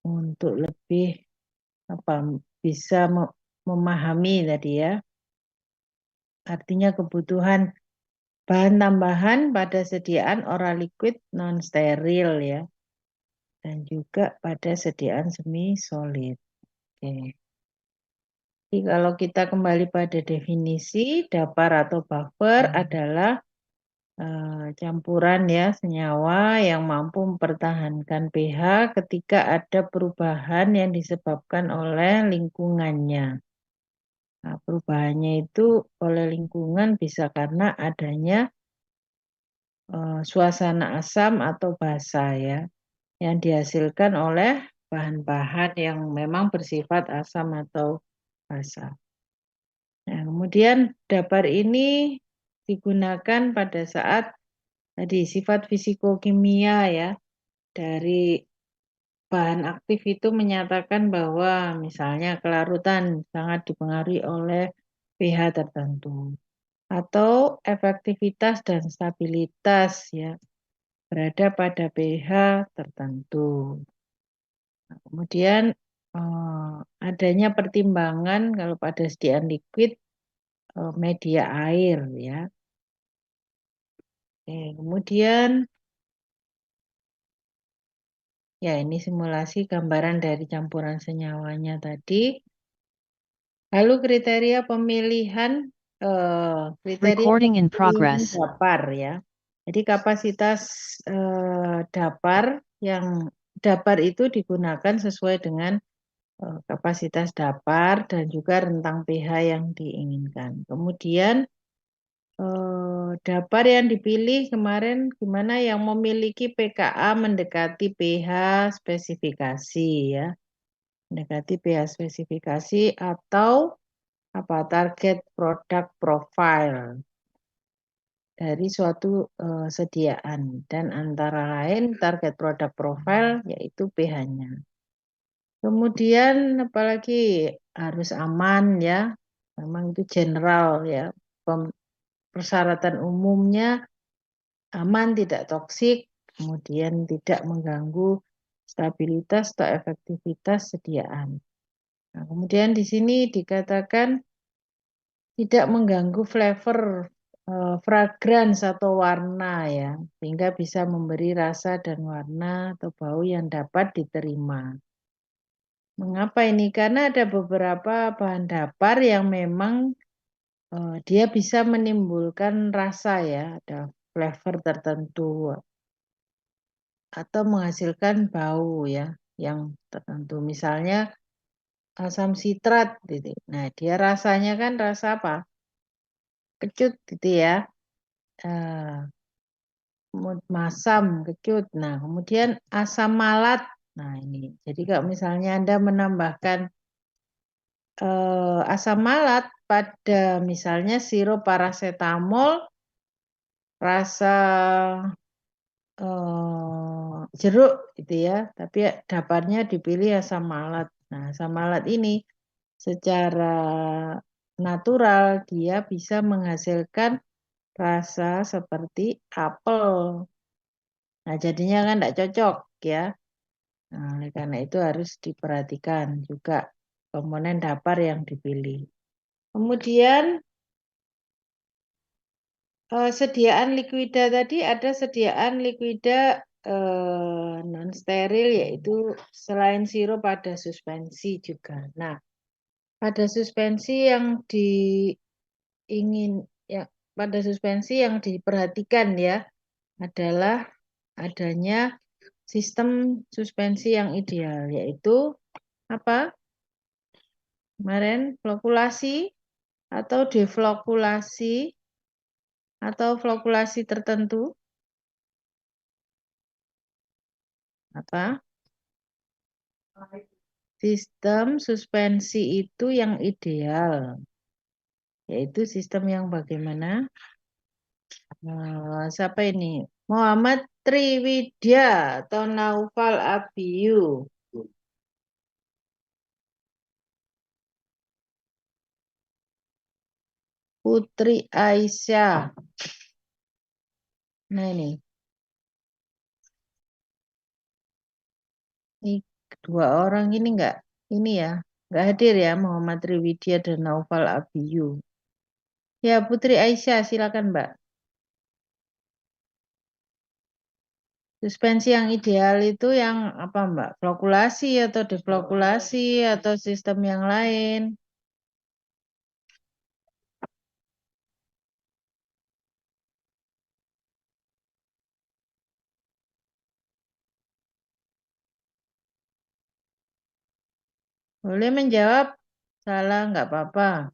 untuk lebih bisa memahami tadi ya. Artinya kebutuhan bahan tambahan pada sediaan oral liquid non steril ya. Dan juga pada sediaan semi solid. Oke. Jadi kalau kita kembali pada definisi, dapar atau buffer adalah campuran ya senyawa yang mampu mempertahankan pH ketika ada perubahan yang disebabkan oleh lingkungannya. Nah, perubahannya itu oleh lingkungan bisa karena adanya suasana asam atau basa ya, yang dihasilkan oleh bahan-bahan yang memang bersifat asam atau basa. Nah, kemudian dapar ini digunakan pada saat tadi sifat fisikokimia ya dari bahan aktif itu menyatakan bahwa misalnya kelarutan sangat dipengaruhi oleh pH tertentu atau efektivitas dan stabilitas ya berada pada pH tertentu. Nah, kemudian adanya pertimbangan kalau pada sediaan liquid media air ya. Kemudian ya ini simulasi gambaran dari campuran senyawanya tadi. Lalu kriteria pemilihan Recording in progress. dapar ya. Jadi kapasitas dapar itu digunakan sesuai dengan kapasitas dapar dan juga rentang pH yang diinginkan. Kemudian dapar yang dipilih kemarin gimana yang memiliki pKa mendekati pH spesifikasi ya. Mendekati pH spesifikasi atau target product profile dari suatu sediaan dan antara lain target product profile yaitu pH-nya. Kemudian apalagi harus aman ya, memang itu general ya, persyaratan umumnya aman, tidak toksik, kemudian tidak mengganggu stabilitas atau efektivitas sediaan. Nah, kemudian di sini dikatakan tidak mengganggu flavor, fragrance atau warna ya, sehingga bisa memberi rasa dan warna atau bau yang dapat diterima. Mengapa ini? Karena ada beberapa bahan dapar yang memang dia bisa menimbulkan rasa ya, ada flavor tertentu atau menghasilkan bau ya yang tertentu. Misalnya asam sitrat gitu. Nah, dia rasanya kan rasa apa? Kecut gitu ya. Masam, kecut. Nah, kemudian asam malat. Nah, ini. Jadi kalau misalnya Anda menambahkan asam malat pada misalnya sirup paracetamol rasa jeruk gitu ya, tapi daparnya dipilih asam malat. Nah, asam malat ini secara natural dia bisa menghasilkan rasa seperti apel. Nah, jadinya kan tidak cocok ya. Nah, oleh karena itu harus diperhatikan juga komponen dapar yang dipilih. Kemudian sediaan liquida tadi ada sediaan liquida non steril yaitu selain sirup ada suspensi juga. Nah, pada suspensi yang pada suspensi yang diperhatikan ya adalah adanya sistem suspensi yang ideal yaitu apa? Kemarin flokulasi atau deflokulasi atau flokulasi tertentu apa? Sistem suspensi itu yang ideal, yaitu sistem yang bagaimana? Siapa ini? Muhammad Triwidya atau Naufal Abiyu. Putri Aisyah. Nah ini. dua orang ini nggak hadir ya, Muhammad Triwidya dan Naufal Abiyu. Ya, Putri Aisyah, silakan Mbak. Suspensi yang ideal itu yang apa Mbak? Flokulasi atau deflokulasi atau sistem yang lain? Boleh menjawab, salah nggak apa-apa.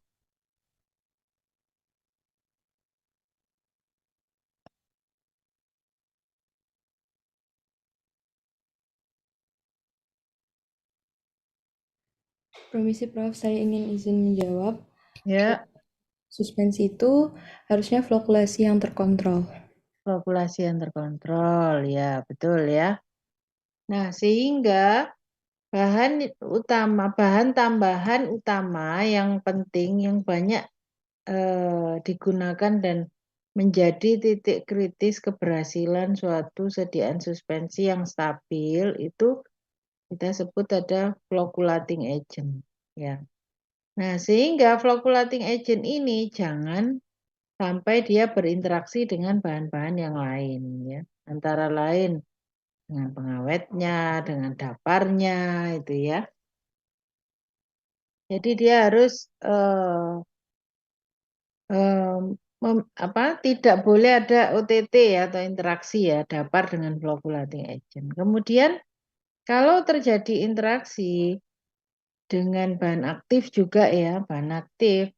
Permisi Prof, saya ingin izin menjawab. Ya, Suspensi itu harusnya flokulasi yang terkontrol. flokulasi yang terkontrol, ya betul ya. Nah, sehingga bahan tambahan utama yang penting, yang banyak digunakan dan menjadi titik kritis keberhasilan suatu sediaan suspensi yang stabil itu kita sebut ada floculating agent, ya. Nah, sehingga floculating agent ini jangan sampai dia berinteraksi dengan bahan-bahan yang lain, ya. Antara lain dengan pengawetnya, dengan daparnya, itu ya. Jadi dia harus tidak boleh ada OTT ya, atau interaksi ya, dapar dengan flocculating agent. Kemudian kalau terjadi interaksi dengan bahan aktif juga ya, bahan aktif,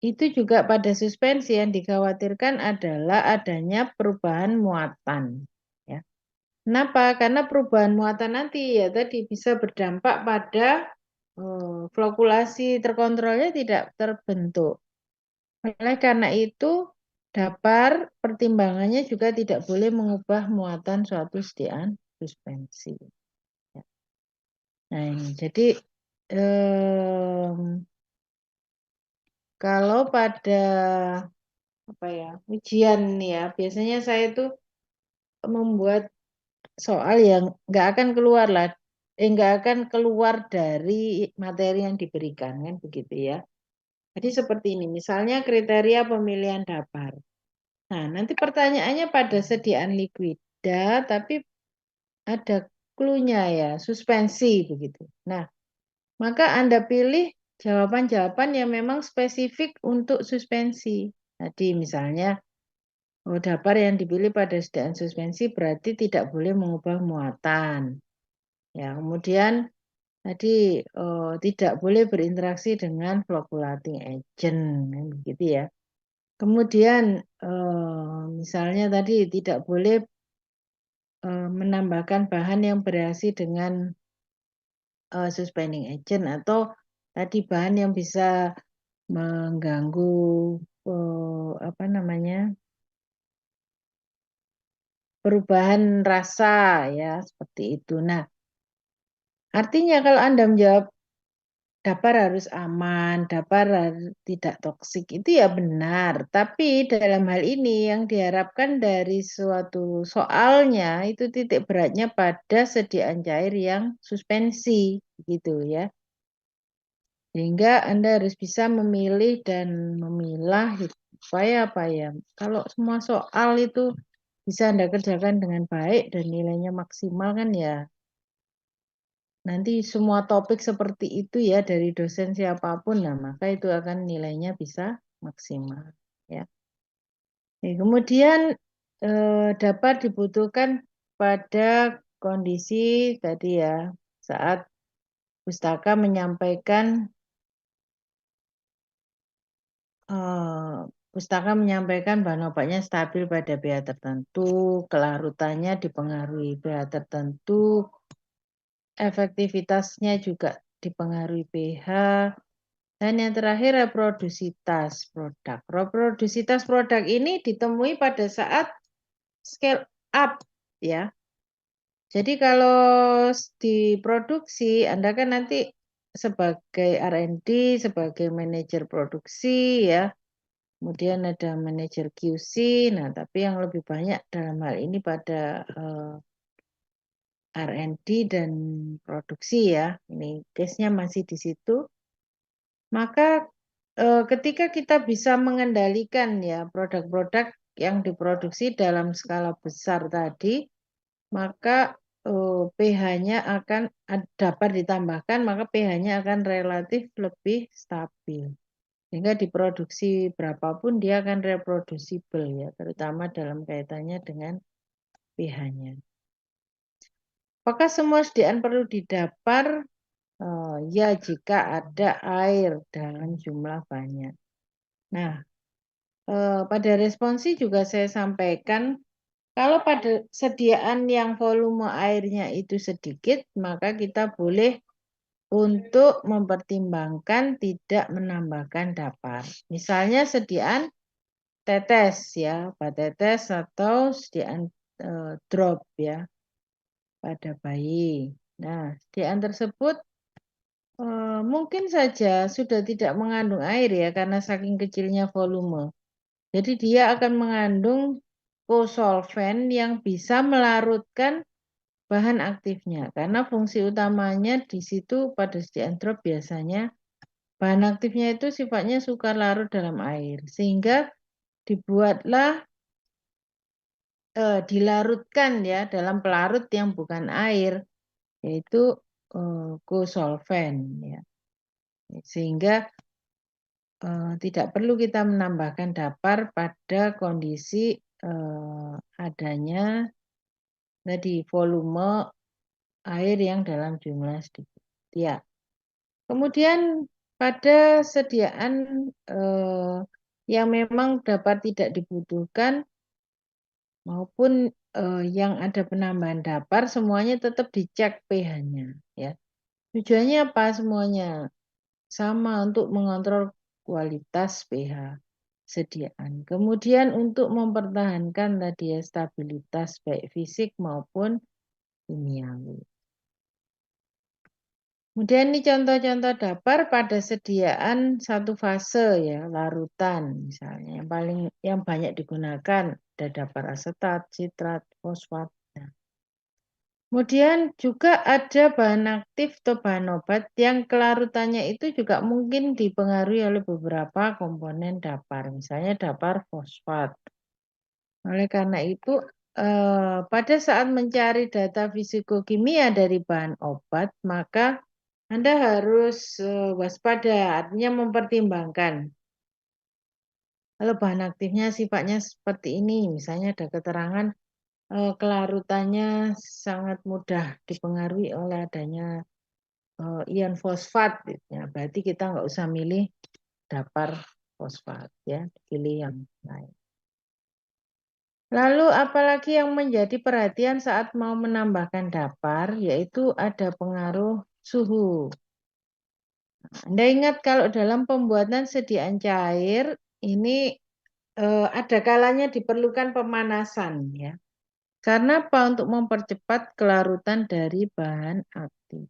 itu juga pada suspensi yang dikhawatirkan adalah adanya perubahan muatan. Ya. Kenapa? Karena perubahan muatan nanti ya tadi bisa berdampak pada flokulasi terkontrolnya tidak terbentuk. Oleh karena itu, dapar pertimbangannya juga tidak boleh mengubah muatan suatu sediaan suspensi. Ya. Nah ini, jadi kalau pada ujian ya, biasanya saya itu membuat soal yang nggak akan keluar lah, nggak akan keluar dari materi yang diberikan kan begitu ya. Jadi seperti ini, misalnya kriteria pemilihan dapar. Nah, nanti pertanyaannya pada sediaan likuida, tapi ada clue-nya ya, suspensi begitu. Nah, maka Anda pilih jawaban-jawaban yang memang spesifik untuk suspensi. Tadi misalnya, dapar yang dipilih pada sediaan suspensi berarti tidak boleh mengubah muatan. Ya, kemudian tadi tidak boleh berinteraksi dengan flocculating agent, kan begitu ya. Kemudian misalnya tadi tidak boleh menambahkan bahan yang bereaksi dengan suspending agent atau tadi bahan yang bisa mengganggu perubahan rasa ya seperti itu. Nah, artinya kalau Anda menjawab dapar harus aman, dapar tidak toksik, itu ya benar. Tapi dalam hal ini yang diharapkan dari suatu soalnya itu titik beratnya pada sediaan cair yang suspensi, gitu ya. Sehingga Anda harus bisa memilih dan memilah supaya apa ya. Kalau semua soal itu bisa Anda kerjakan dengan baik dan nilainya maksimal kan ya. Nanti semua topik seperti itu ya dari dosen siapapun, nah maka itu akan nilainya bisa maksimal. Ya. Kemudian dapat dibutuhkan pada kondisi tadi ya saat pustaka menyampaikan bahan obatnya stabil pada pH tertentu, kelarutannya dipengaruhi pH tertentu, efektivitasnya juga dipengaruhi pH. Dan yang terakhir reproduksitas produk. Reproduksitas produk ini ditemui pada saat scale up ya. Jadi kalau diproduksi Anda kan nanti sebagai R&D, sebagai manajer produksi ya. Kemudian ada manajer QC. Nah, tapi yang lebih banyak dalam hal ini pada R&D dan produksi ya. Ini case-nya masih di situ. Maka ketika kita bisa mengendalikan ya produk-produk yang diproduksi dalam skala besar tadi, maka pH-nya akan dapat ditambahkan, maka pH-nya akan relatif lebih stabil. Sehingga diproduksi berapapun dia akan reproducible ya, terutama dalam kaitannya dengan pH-nya. Apakah semua sediaan perlu didapar? Ya, jika ada air dalam jumlah banyak. Nah, pada responsi juga saya sampaikan, kalau pada sediaan yang volume airnya itu sedikit, maka kita boleh untuk mempertimbangkan tidak menambahkan dapar. Misalnya sediaan tetes ya, obat tetes atau sediaan drop ya pada bayi. Nah, sediaan tersebut mungkin saja sudah tidak mengandung air ya karena saking kecilnya volume. Jadi dia akan mengandung kosolven yang bisa melarutkan bahan aktifnya. Karena fungsi utamanya di situ pada sediaan drop biasanya bahan aktifnya itu sifatnya suka larut dalam air. Sehingga dibuatlah dilarutkan ya dalam pelarut yang bukan air, yaitu kosolven ya. Sehingga tidak perlu kita menambahkan dapar pada kondisi adanya tadi volume air yang dalam jumlah sedikit. Ya. Kemudian pada sediaan yang memang dapat tidak dibutuhkan maupun yang ada penambahan dapar, semuanya tetap dicek pH-nya. Ya. Tujuannya apa semuanya? Sama untuk mengontrol kualitas pH sediaan. Kemudian untuk mempertahankan tadi ya stabilitas baik fisik maupun kimiawi. Kemudian ini contoh-contoh dapar pada sediaan satu fase ya, larutan misalnya. Yang banyak digunakan ada dapar asetat, sitrat, fosfat. Nah. Kemudian juga ada bahan aktif atau bahan obat yang kelarutannya itu juga mungkin dipengaruhi oleh beberapa komponen dapar, misalnya dapar fosfat. Oleh karena itu, pada saat mencari data fisikokimia dari bahan obat, maka Anda harus waspada, artinya mempertimbangkan. Kalau bahan aktifnya sifatnya seperti ini, misalnya ada keterangan kelarutannya sangat mudah dipengaruhi oleh adanya ion fosfat, ya. Berarti kita nggak usah milih dapar fosfat, ya, pilih yang lain. Lalu apalagi yang menjadi perhatian saat mau menambahkan dapar, yaitu ada pengaruh suhu. Anda ingat kalau dalam pembuatan sediaan cair, ini ada kalanya diperlukan pemanasan, ya. Karena apa? Untuk mempercepat kelarutan dari bahan aktif.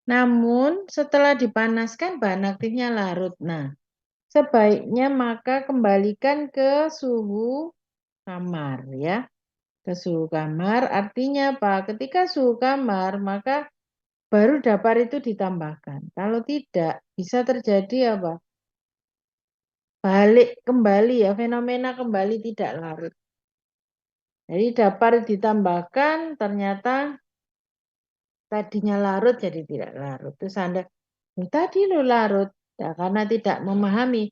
Namun setelah dipanaskan bahan aktifnya larut. Nah, sebaiknya maka kembalikan ke suhu kamar ya. Ke suhu kamar artinya apa? Ketika suhu kamar maka baru dapar itu ditambahkan. Kalau tidak bisa terjadi apa? Balik kembali ya, fenomena kembali tidak larut. Jadi dapar ditambahkan ternyata tadinya larut jadi tidak larut. Terus Anda, tadi lo larut. Ya, karena tidak memahami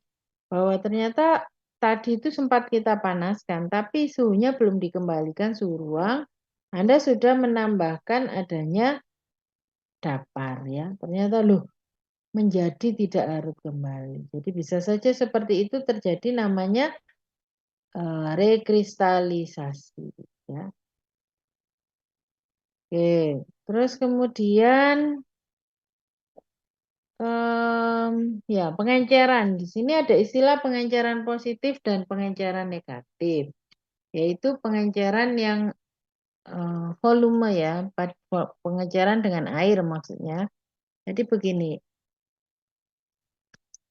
bahwa ternyata tadi itu sempat kita panaskan, tapi suhunya belum dikembalikan suhu ruang. Anda sudah menambahkan adanya dapar ya. Ternyata loh menjadi tidak larut kembali. Jadi bisa saja seperti itu terjadi namanya rekristalisasi ya. Oke, terus kemudian ya pengenceran. Di sini ada istilah pengenceran positif dan pengenceran negatif, yaitu pengenceran yang volume ya, pengenceran dengan air maksudnya. Jadi begini,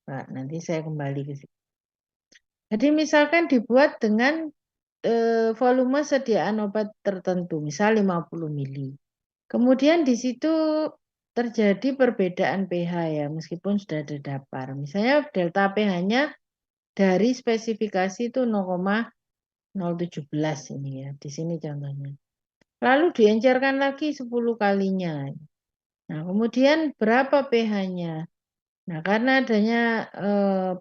Pak, nanti saya kembali ke sini. Jadi misalkan dibuat dengan volume sediaan obat tertentu, misal 50 mili. Kemudian di situ terjadi perbedaan pH ya, meskipun sudah ada dapar. Misalnya delta pH-nya dari spesifikasi itu 0,017 ini ya, di sini contohnya. Lalu diencerkan lagi 10 kalinya. Nah, kemudian berapa pH-nya? Nah, karena adanya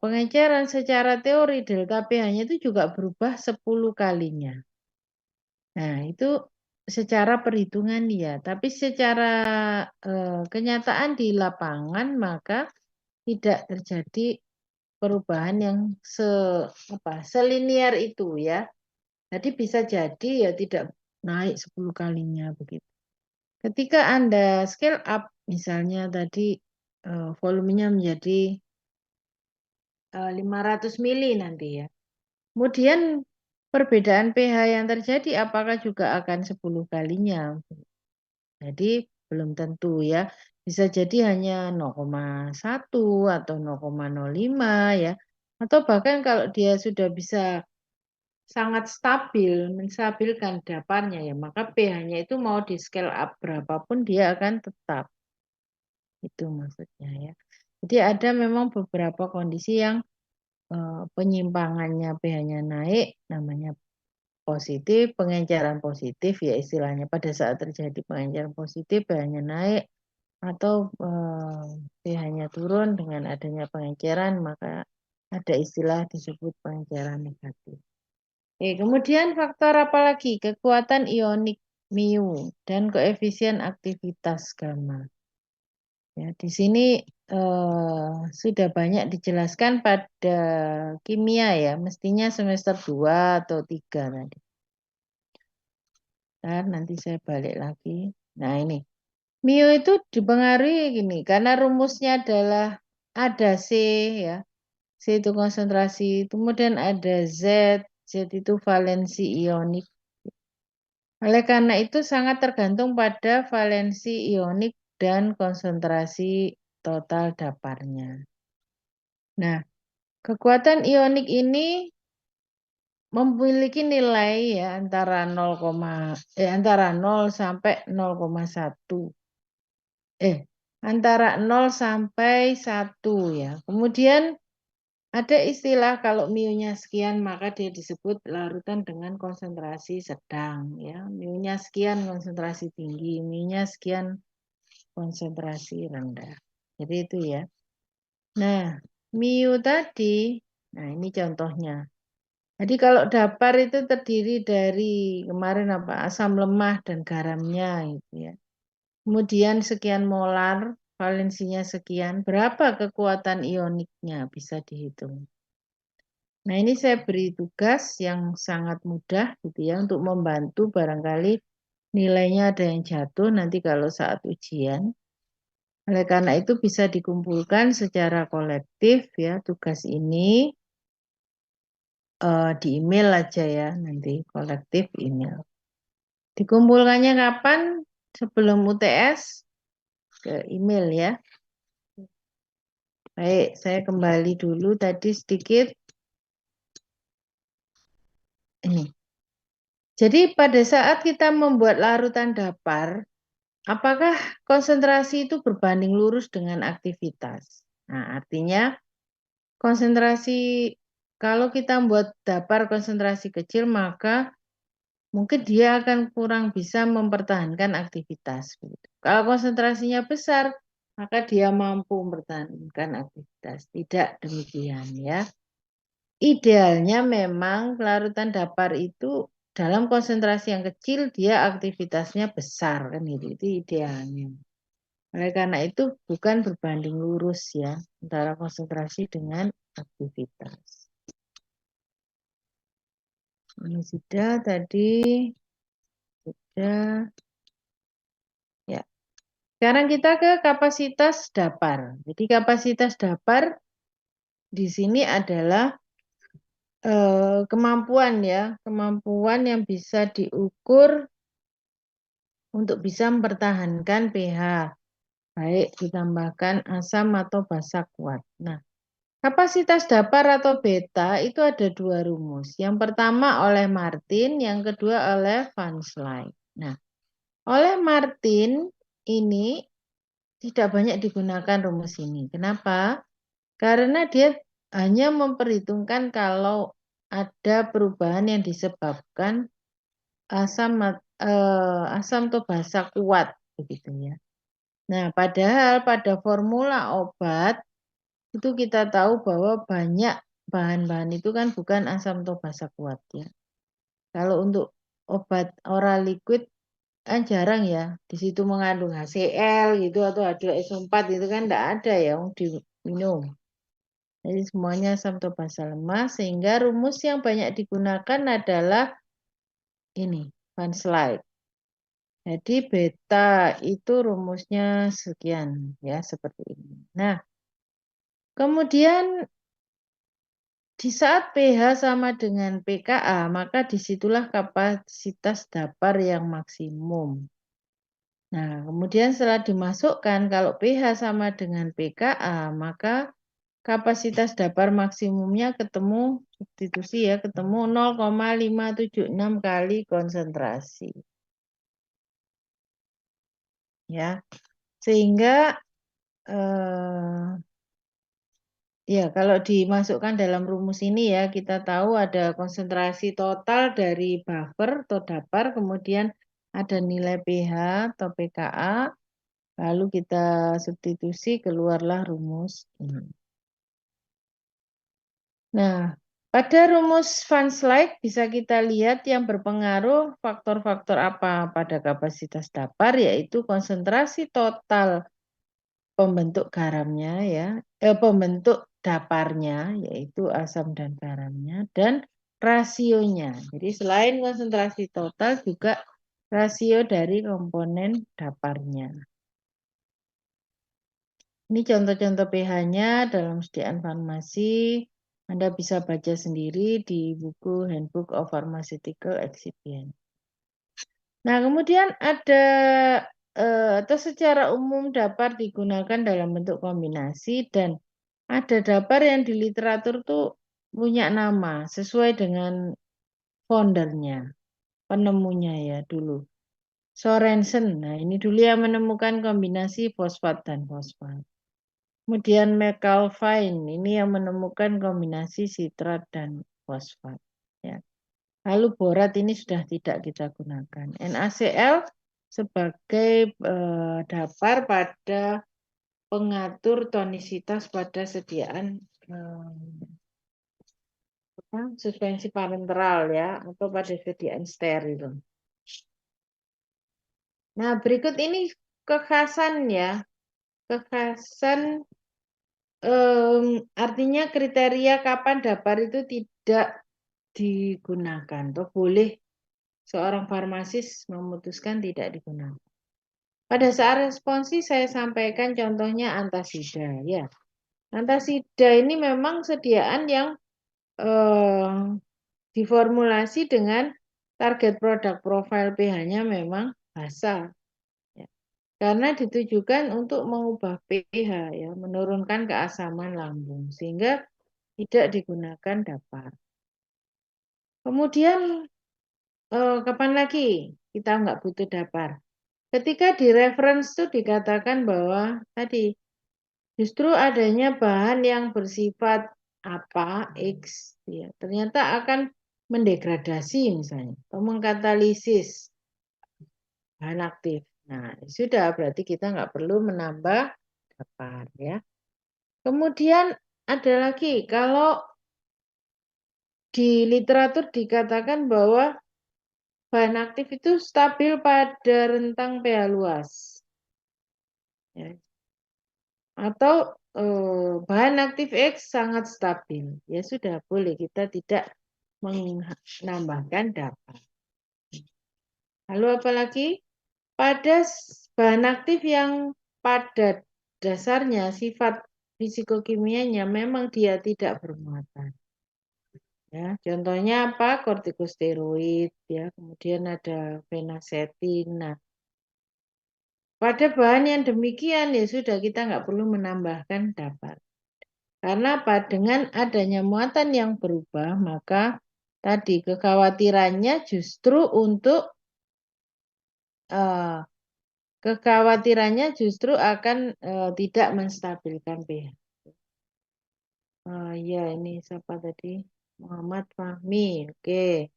pengenceran secara teori delta pH-nya itu juga berubah 10 kalinya. Nah, itu secara perhitungan ya, tapi secara kenyataan di lapangan maka tidak terjadi perubahan yang selinier itu ya. Jadi bisa jadi ya tidak naik 10 kalinya begitu. Ketika Anda scale up misalnya tadi volumenya menjadi 500 mili nanti ya. Kemudian perbedaan pH yang terjadi apakah juga akan 10 kalinya? Jadi belum tentu ya. Bisa jadi hanya 0,1 atau 0,05 ya. Atau bahkan kalau dia sudah bisa sangat stabil, menstabilkan daparnya ya, maka pH-nya itu mau di scale up berapapun dia akan tetap. Itu maksudnya ya. Jadi ada memang beberapa kondisi yang penyimpangannya pH-nya naik, namanya positif, pengenceran positif ya istilahnya. Pada saat terjadi pengenceran positif, pH-nya naik, atau pH-nya turun dengan adanya pengenceran, maka ada istilah disebut pengenceran negatif. Oke, kemudian faktor apa lagi? Kekuatan ionik mu dan koefisien aktivitas gamma. Ya, di sini sudah banyak dijelaskan pada kimia ya, mestinya semester 2 atau 3 tadi. Nah, nanti saya balik lagi. Nah, ini. Mu itu dipengaruhi gini, karena rumusnya adalah ada C ya. C itu konsentrasi, kemudian ada Z, Z itu valensi ionik. Oleh karena itu sangat tergantung pada valensi ionik dan konsentrasi total daparnya. Nah, kekuatan ionik ini memiliki nilai ya antara 0 sampai 0,1. Antara 0 sampai 1 ya. Kemudian ada istilah kalau mu-nya sekian maka dia disebut larutan dengan konsentrasi sedang ya. Mu-nya sekian konsentrasi tinggi, mu-nya sekian konsentrasi rendah. Jadi itu ya. Nah, mu tadi, nah ini contohnya. Jadi kalau dapar itu terdiri dari kemarin apa asam lemah dan garamnya gitu ya. Kemudian sekian molar, valensinya sekian, berapa kekuatan ioniknya bisa dihitung. Nah, ini saya beri tugas yang sangat mudah gitu ya untuk membantu barangkali nilainya ada yang jatuh nanti kalau saat ujian. Oleh karena itu bisa dikumpulkan secara kolektif ya tugas ini di email aja ya nanti kolektif email. Dikumpulkannya kapan? Sebelum UTS ke email ya. Baik, saya kembali dulu tadi sedikit. Ini. Jadi pada saat kita membuat larutan dapar, apakah konsentrasi itu berbanding lurus dengan aktivitas? Nah, artinya konsentrasi, kalau kita membuat dapar konsentrasi kecil, maka mungkin dia akan kurang bisa mempertahankan aktivitas. Kalau konsentrasinya besar, maka dia mampu mempertahankan aktivitas. Tidak demikian ya. Idealnya memang larutan dapar itu dalam konsentrasi yang kecil dia aktivitasnya besar kan gitu. Itu idealnya. Oleh karena itu bukan berbanding lurus ya antara konsentrasi dengan aktivitas. Ini sudah tadi sudah ya. Sekarang kita ke kapasitas dapar. Jadi kapasitas dapar di sini adalah kemampuan ya, kemampuan yang bisa diukur untuk bisa mempertahankan pH, baik ditambahkan asam atau basa kuat. Nah, kapasitas dapar atau beta itu ada dua rumus. Yang pertama oleh Martin, yang kedua oleh Van Slyke. Nah, Oleh Martin ini tidak banyak digunakan rumus ini. Kenapa? Karena dia hanya memperhitungkan kalau ada perubahan yang disebabkan asam atau basa kuat begitu ya. Nah, padahal pada formula obat itu kita tahu bahwa banyak bahan-bahan itu kan bukan asam atau basa kuat ya. Kalau untuk obat oral liquid kan jarang ya, di situ mengandung HCl gitu atau H2SO4 itu kan tidak ada ya yang diminum. Jadi semuanya asam atau basa lemah sehingga rumus yang banyak digunakan adalah ini, Van Slyke. Jadi beta itu rumusnya sekian ya seperti ini. Nah, kemudian di saat pH sama dengan pKa, maka disitulah kapasitas dapar yang maksimum. Nah, kemudian setelah dimasukkan, kalau pH sama dengan pKa, maka kapasitas dapar maksimumnya ketemu, substitusi ya, ketemu 0,576 kali konsentrasi. Ya, sehingga ya, kalau dimasukkan dalam rumus ini ya, kita tahu ada konsentrasi total dari buffer atau dapar, kemudian ada nilai pH atau pKa, lalu kita substitusi, keluarlah rumus ini. Nah, pada rumus Van Slyke bisa kita lihat yang berpengaruh faktor-faktor apa pada kapasitas dapar, yaitu konsentrasi total pembentuk garamnya ya, pembentuk daparnya yaitu asam dan garamnya dan rasionya. Jadi selain konsentrasi total juga rasio dari komponen daparnya. Ini contoh-contoh pH-nya dalam sediaan farmasi. Anda bisa baca sendiri di buku Handbook of Pharmaceutical Excipient. Nah, kemudian ada atau secara umum dapar digunakan dalam bentuk kombinasi dan ada dapar yang di literatur tuh punya nama sesuai dengan foundernya, penemunya ya dulu. Sorensen, nah ini dulu yang menemukan kombinasi fosfat dan fosfat. Kemudian McAlpine, ini yang menemukan kombinasi sitrat dan fosfat. Ya. Lalu borat ini sudah tidak kita gunakan. NaCl sebagai dapar pada pengatur tonisitas pada sediaan suspensi parenteral ya, atau pada sediaan steril. Nah, berikut ini kekhasan ya. Kekhasan artinya kriteria kapan dapar itu tidak digunakan atau boleh seorang farmasis memutuskan tidak digunakan. Pada saat responsi saya sampaikan contohnya antasida ya. Antasida ini memang sediaan yang diformulasi dengan target produk profile pH-nya memang basa. Ya. Karena ditujukan untuk mengubah pH ya, menurunkan keasaman lambung sehingga tidak digunakan dapar. Kemudian kapan lagi kita nggak butuh dapar? Ketika di reference itu dikatakan bahwa tadi justru adanya bahan yang bersifat apa X ya, ternyata akan mendegradasi misalnya atau mengkatalisis bahan aktif. Nah, sudah berarti kita nggak perlu menambah dapar ya. Kemudian ada lagi kalau di literatur dikatakan bahwa bahan aktif itu stabil pada rentang pH luas. Ya. Atau bahan aktif X sangat stabil. Ya sudah, boleh kita tidak menambahkan dapar. Lalu apalagi? Pada bahan aktif yang pada dasarnya sifat fisikokimianya memang dia tidak bermuatan. Ya, contohnya apa? Kortikosteroid, ya, kemudian ada fenacetin. Nah, pada bahan yang demikian ya sudah kita nggak perlu menambahkan dapar. Karena apa? Dengan adanya muatan yang berubah, maka tadi kekhawatirannya justru untuk eh, kekhawatirannya justru akan tidak menstabilkan pH. Ya ini siapa tadi? Muhammad Fahmi. Oke.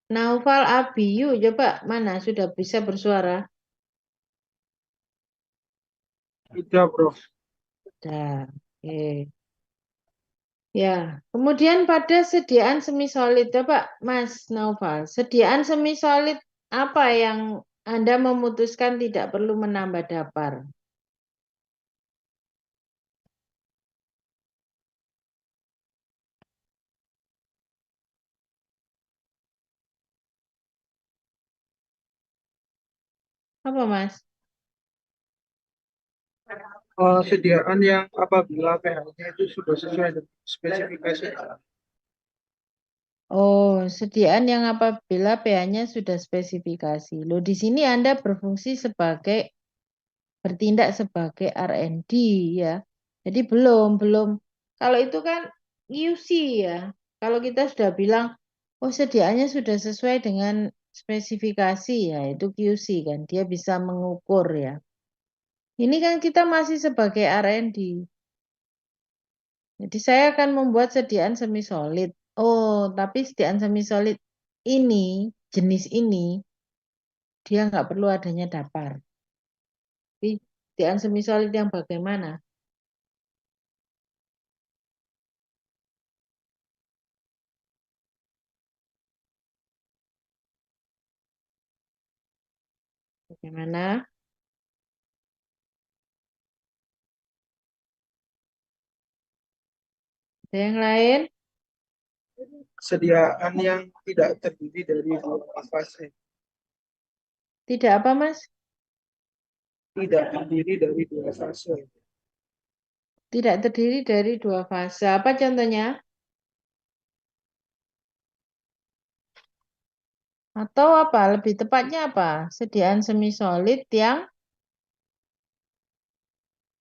Naufal Abiyu, coba mana sudah bisa bersuara? Tidak, Bro. Sudah. Oke. Ya, kemudian pada sediaan semi-solid, coba Mas Naufal, sediaan semi-solid apa yang Anda memutuskan tidak perlu menambah dapar? Apa Mas? Sediaan yang apabila pH-nya itu sudah sesuai dengan spesifikasi. Oh, sediaan yang apabila pH-nya sudah spesifikasi. Loh, di sini Anda berfungsi sebagai bertindak sebagai R&D ya. Jadi belum. Kalau itu kan QC ya. Kalau kita sudah bilang, oh sediaannya sudah sesuai dengan spesifikasi ya, itu QC kan. Dia bisa mengukur ya. Ini kan kita masih sebagai R&D. Jadi saya akan membuat sediaan semi solid. Oh, tapi sediaan semi solid ini, jenis ini, dia nggak perlu adanya dapar. Tapi sediaan semi solid yang bagaimana? Bagaimana? Ada yang lain? Sediaan yang tidak terdiri dari dua fase. Tidak apa, Mas? Tidak terdiri dari dua fase. Tidak terdiri dari dua fase. Apa contohnya? Atau apa? Lebih tepatnya apa? Sediaan semi solid yang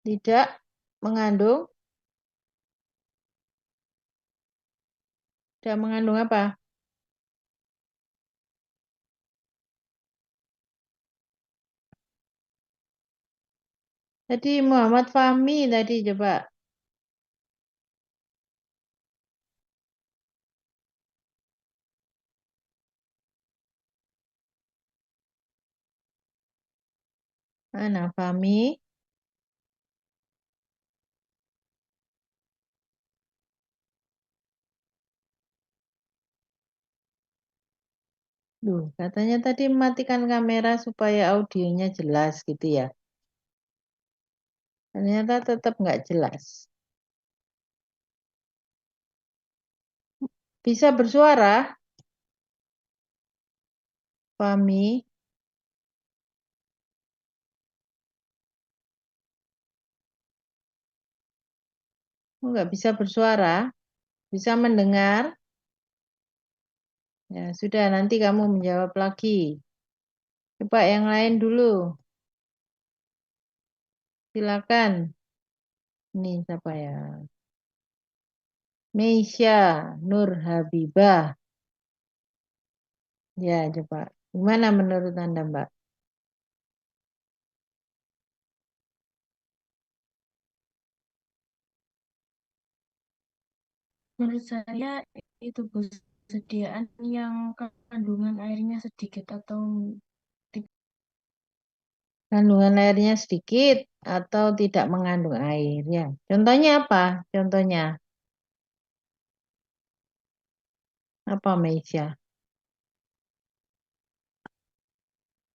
tidak mengandung apa? Tadi Muhammad Fahmi tadi coba. Mana Fahmi? Duh, katanya tadi matikan kamera supaya audionya jelas gitu ya. Ternyata tetap nggak jelas. Bisa bersuara, Fahmi? Nggak bisa bersuara? Bisa mendengar? Ya, sudah nanti kamu menjawab lagi. Coba yang lain dulu. Silakan. Ini siapa ya? Meisya Nur Habibah. Ya, coba. Gimana menurut Anda, Mbak? Menurut saya itu persediaan yang kandungan airnya sedikit atau Kandungan airnya sedikit atau tidak mengandung air ya. Contohnya apa? Contohnya apa, Meisya?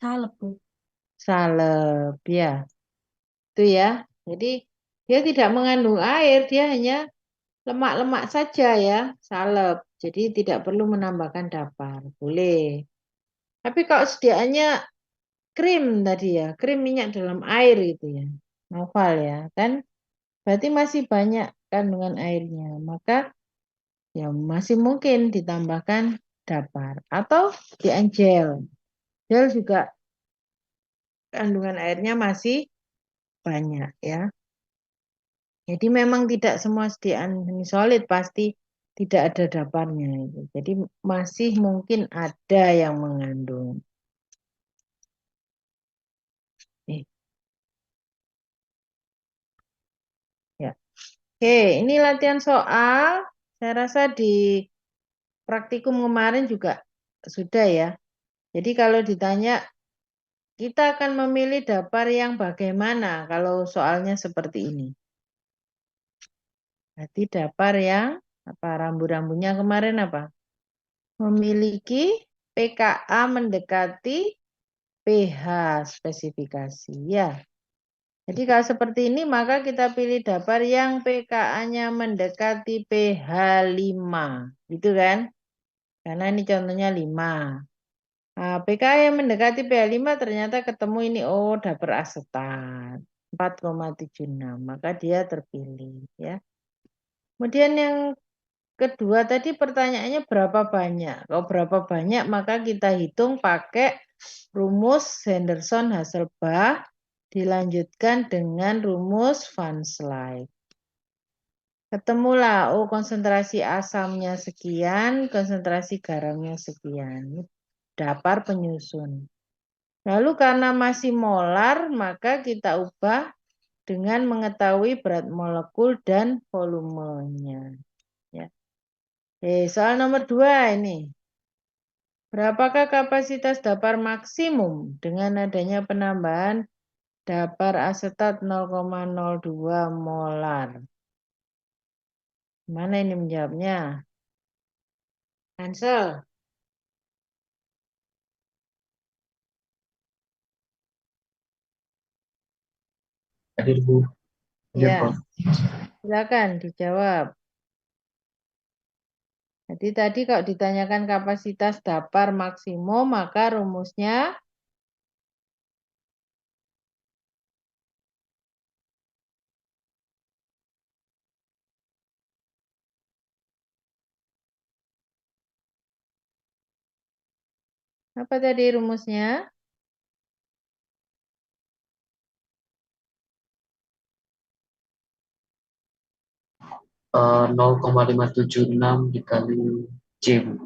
salep, Bu. Salep ya. Itu ya. Jadi dia tidak mengandung air, dia hanya lemak-lemak saja ya, salep. Jadi tidak perlu menambahkan dapar. Boleh. Tapi kalau sediaannya krim tadi ya, krim minyak dalam air gitu ya. Novel ya, kan berarti masih banyak kandungan airnya. Maka ya masih mungkin ditambahkan dapar atau di gel. Gel juga kandungan airnya masih banyak ya. Jadi memang tidak semua sediaan semi solid pasti tidak ada daparnya itu. Jadi masih mungkin ada yang mengandung. Ya. Oke, ini latihan soal. Saya rasa di praktikum kemarin juga sudah ya. Jadi kalau ditanya kita akan memilih dapar yang bagaimana kalau soalnya seperti ini. Berarti dapar yang apa rambu-rambunya kemarin apa? Memiliki pKa mendekati pH spesifikasi ya. Jadi kalau seperti ini maka kita pilih dapar yang pKa-nya mendekati pH 5. Gitu kan? Karena ini contohnya 5. Nah, pKa yang mendekati pH 5 ternyata ketemu ini dapar asetat 4,76. Maka dia terpilih ya. Kemudian yang kedua tadi pertanyaannya berapa banyak. Kalau berapa banyak maka kita hitung pakai rumus Henderson-Hasselbalch dilanjutkan dengan rumus Van Slyke. Ketemulah, konsentrasi asamnya sekian, konsentrasi garamnya sekian. Dapar penyusun. Lalu karena masih molar, maka kita ubah dengan mengetahui berat molekul dan volumenya. Ya. Soal nomor 2 ini. Berapakah kapasitas dapar maksimum dengan adanya penambahan dapar asetat 0,02 molar? Mana ini menjawabnya? Ansel. Hadir, Bu. Hadir, Ya, Prof. silakan dijawab. Jadi tadi kalau ditanyakan kapasitas dapar maksimum, maka rumusnya apa tadi rumusnya? Eh, 0,576 dikali C, Bu.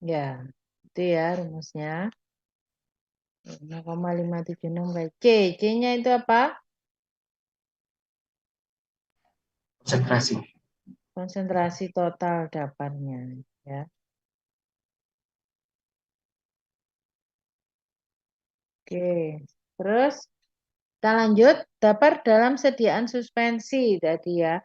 Ya, itu ya rumusnya. 0,576 kali C. C-nya itu apa? Konsentrasi. Konsentrasi total daparnya. Ya. Oke, terus kita lanjut. Dapar dalam sediaan suspensi tadi ya.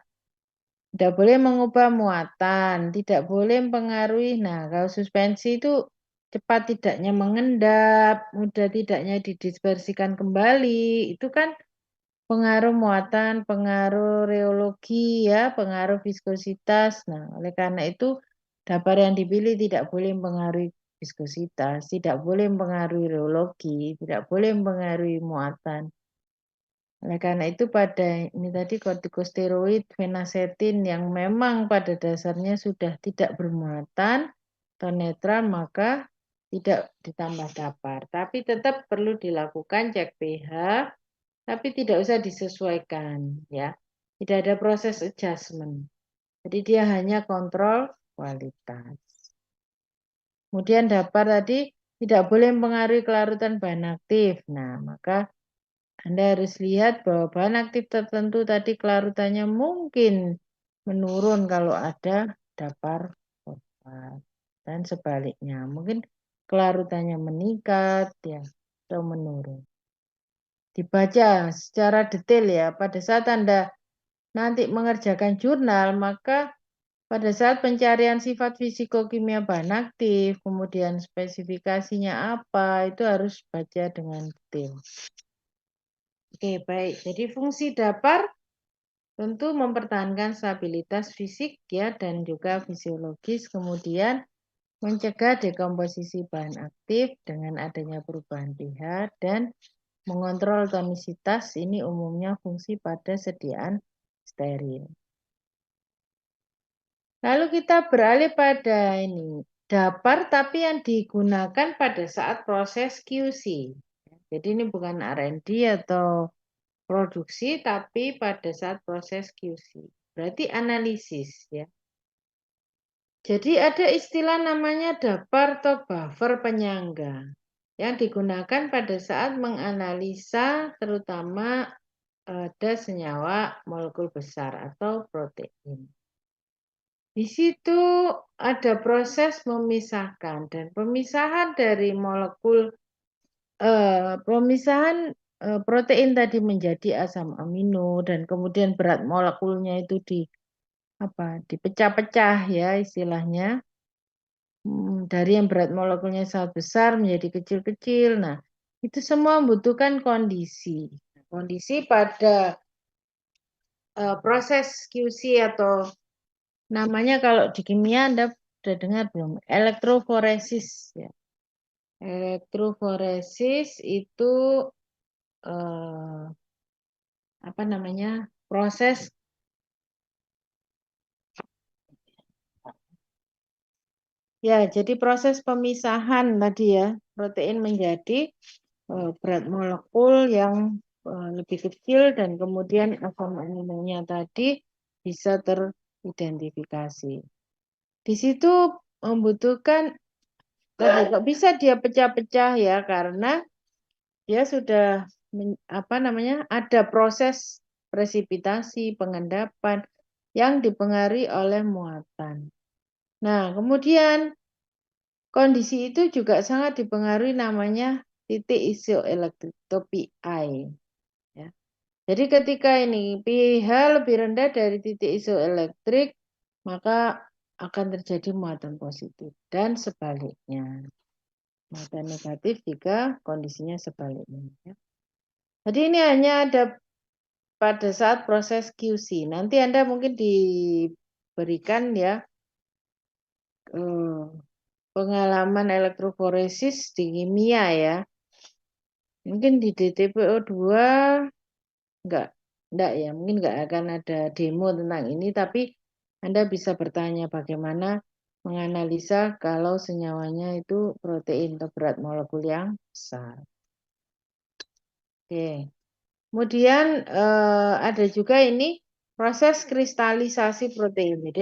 Tidak boleh mengubah muatan, tidak boleh mempengaruhi. Nah, kalau suspensi itu cepat tidaknya mengendap, mudah tidaknya didispersikan kembali. Itu kan pengaruh muatan, pengaruh reologi ya, pengaruh viskositas. Nah, oleh karena itu dapar yang dipilih tidak boleh mempengaruhi viskositas, tidak boleh mempengaruhi reologi, tidak boleh mempengaruhi muatan. Oleh karena itu pada ini tadi kortikosteroid, fenacetin yang memang pada dasarnya sudah tidak bermuatan atau netral maka tidak ditambah dapar. Tapi tetap perlu dilakukan cek pH, tapi tidak usah disesuaikan ya. Tidak ada proses adjustment. Jadi dia hanya kontrol kualitas. Kemudian dapar tadi tidak boleh mempengaruhi kelarutan bahan aktif. Nah, maka Anda harus lihat bahwa bahan aktif tertentu tadi kelarutannya mungkin menurun kalau ada dapar fosfat. Dan sebaliknya, mungkin kelarutannya meningkat ya atau menurun. Dibaca secara detail ya. Pada saat Anda nanti mengerjakan jurnal, maka pada saat pencarian sifat fisikokimia bahan aktif, kemudian spesifikasinya apa, itu harus baca dengan detail. Oke, baik. Jadi fungsi dapar tentu mempertahankan stabilitas fisik ya dan juga fisiologis, kemudian mencegah dekomposisi bahan aktif dengan adanya perubahan pH dan mengontrol tonisitas. Ini umumnya fungsi pada sediaan steril. Lalu kita beralih pada ini dapar tapi yang digunakan pada saat proses QC. Jadi ini bukan R&D atau produksi tapi pada saat proses QC. Berarti analisis ya. Jadi ada istilah namanya dapar atau buffer penyangga yang digunakan pada saat menganalisa terutama ada senyawa molekul besar atau protein. Di situ ada proses memisahkan, dan pemisahan dari molekul pemisahan protein tadi menjadi asam amino, dan kemudian berat molekulnya itu dipecah-pecah ya istilahnya. Dari yang berat molekulnya sangat besar menjadi kecil-kecil. Nah, itu semua membutuhkan kondisi. Kondisi pada proses QC atau namanya kalau di kimia Anda sudah dengar belum? Elektroforesis ya. Elektroforesis itu proses ya, jadi proses pemisahan tadi ya, protein menjadi berat molekul yang lebih kecil, dan kemudian asam aminonya tadi bisa teridentifikasi. Di situ membutuhkan tadi kok bisa dia pecah-pecah ya, karena dia sudah ada proses presipitasi, pengendapan yang dipengaruhi oleh muatan. Nah, kemudian kondisi itu juga sangat dipengaruhi namanya titik isoelektrik atau pI. Ya. Jadi ketika ini pH lebih rendah dari titik isoelektrik, maka akan terjadi muatan positif, dan sebaliknya. Muatan negatif jika kondisinya sebaliknya. Ya. Jadi ini hanya ada pada saat proses QC. Nanti Anda mungkin diberikan ya pengalaman elektroforesis di kimia ya. Mungkin di DTPO2 enggak ya, mungkin enggak akan ada demo tentang ini, tapi Anda bisa bertanya bagaimana menganalisa kalau senyawanya itu protein atau berat molekul yang besar. Oke. Kemudian ada juga ini proses kristalisasi protein. Jadi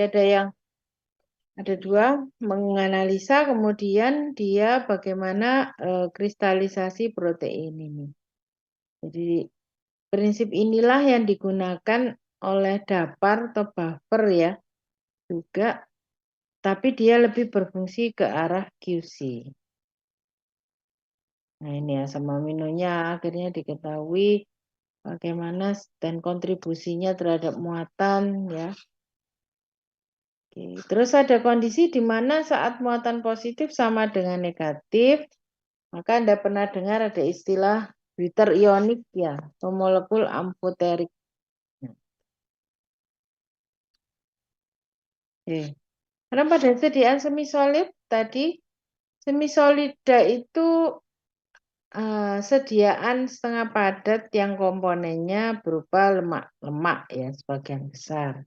ada dua, menganalisa, kemudian dia bagaimana kristalisasi protein ini. Jadi prinsip inilah yang digunakan oleh DAPAR atau buffer ya juga, tapi dia lebih berfungsi ke arah QC. Nah ini asam aminonya akhirnya diketahui bagaimana dan kontribusinya terhadap muatan ya. Oke. Terus ada kondisi di mana saat muatan positif sama dengan negatif, maka Anda pernah dengar ada istilah bitter ionik ya, atau molekul amphoteric. Oke. Karena pada sediaan semisolid tadi, semisolida itu sediaan setengah padat yang komponennya berupa lemak-lemak ya sebagian besar.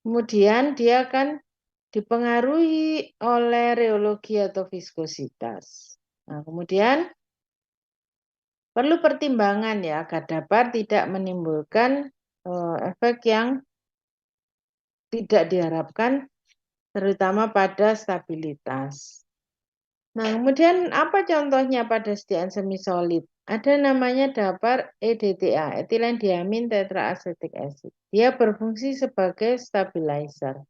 Kemudian dia akan dipengaruhi oleh reologi atau viskositas. Nah, kemudian perlu pertimbangan ya agar dapat tidak menimbulkan efek yang tidak diharapkan, terutama pada stabilitas. Nah, kemudian apa contohnya pada sediaan semisolid? Ada namanya DAPAR EDTA, etilen diamin tetraacetic acid. Dia berfungsi sebagai stabilizer.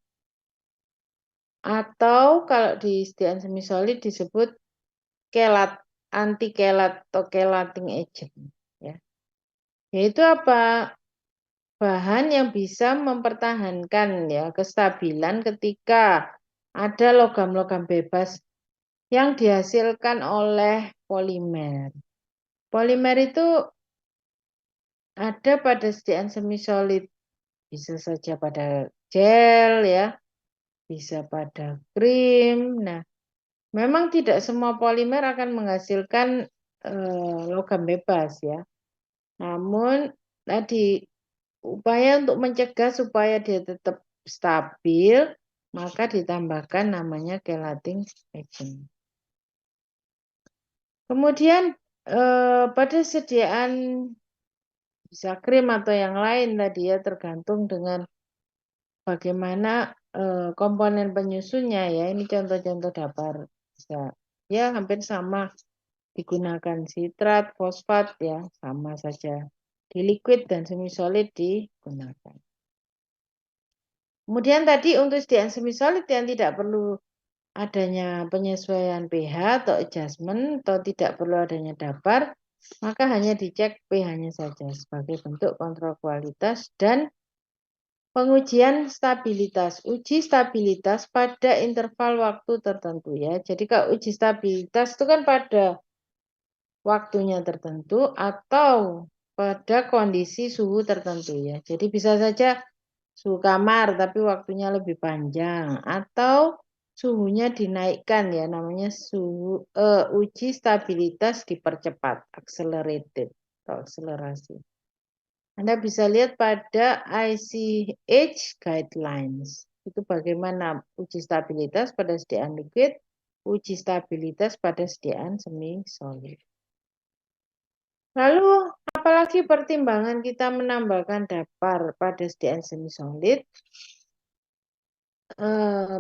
Atau kalau di sediaan semisolid disebut anti-kelat atau chelating agent. Ya. Yaitu apa? Bahan yang bisa mempertahankan ya kestabilan ketika ada logam-logam bebas yang dihasilkan oleh polimer. Polimer itu ada pada sediaan semisolid, bisa saja pada gel ya, bisa pada krim. Nah, memang tidak semua polimer akan menghasilkan logam bebas ya. Namun tadi upaya untuk mencegah supaya dia tetap stabil, maka ditambahkan namanya chelating agent. Kemudian pada sediaan bisa krim atau yang lain tadi ya, tergantung dengan bagaimana komponen penyusunnya ya. Ini contoh-contoh DAPAR. Bisa ya hampir sama, digunakan sitrat, fosfat ya, sama saja di liquid dan semi solid digunakan. Kemudian tadi untuk sediaan semi solid yang tidak perlu adanya penyesuaian pH atau adjustment atau tidak perlu adanya dapar, maka hanya dicek pH-nya saja sebagai bentuk kontrol kualitas dan pengujian stabilitas. Uji stabilitas pada interval waktu tertentu ya. Jadi kalau uji stabilitas itu kan pada waktunya tertentu atau pada kondisi suhu tertentu ya. Jadi bisa saja suhu kamar tapi waktunya lebih panjang atau suhunya dinaikkan ya, namanya uji stabilitas dipercepat, accelerated atau akselerasi. Anda bisa lihat pada ICH guidelines. Itu bagaimana uji stabilitas pada sediaan liquid, uji stabilitas pada sediaan semi solid. Lalu apalagi pertimbangan kita menambahkan dapar pada sediaan semi solid?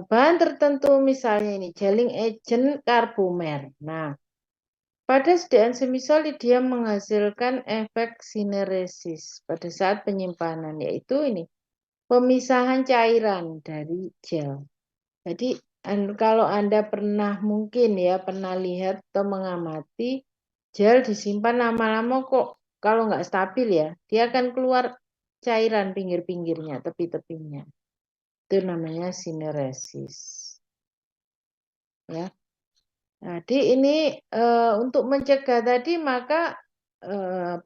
Bahan tertentu misalnya ini gelling agent karbomer. Nah, pada sediaan semi solid dia menghasilkan efek sineresis pada saat penyimpanan, yaitu ini pemisahan cairan dari gel. Jadi kalau Anda pernah mungkin ya pernah lihat atau mengamati gel disimpan lama-lama kok kalau nggak stabil ya, dia akan keluar cairan pinggir-pinggirnya, tepi-tepinya. Itu namanya sineresis. Ya. Jadi ini untuk mencegah tadi maka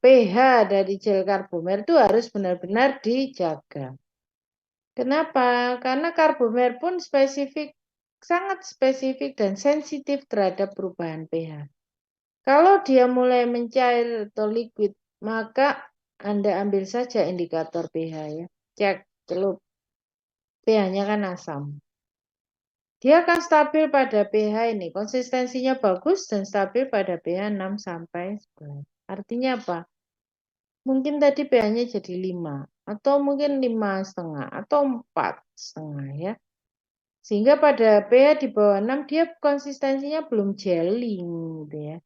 pH dari gel karbomer itu harus benar-benar dijaga. Kenapa? Karena karbomer pun sangat spesifik dan sensitif terhadap perubahan pH. Kalau dia mulai mencair atau liquid, maka Anda ambil saja indikator pH ya. Cek celup. pH-nya kan asam. Dia akan stabil pada pH ini. Konsistensinya bagus dan stabil pada pH 6 sampai 11. Artinya apa? Mungkin tadi pH-nya jadi 5 atau mungkin 5,5 atau 4,5 ya. Sehingga pada pH di bawah 6 dia konsistensinya belum gelling gitu ya.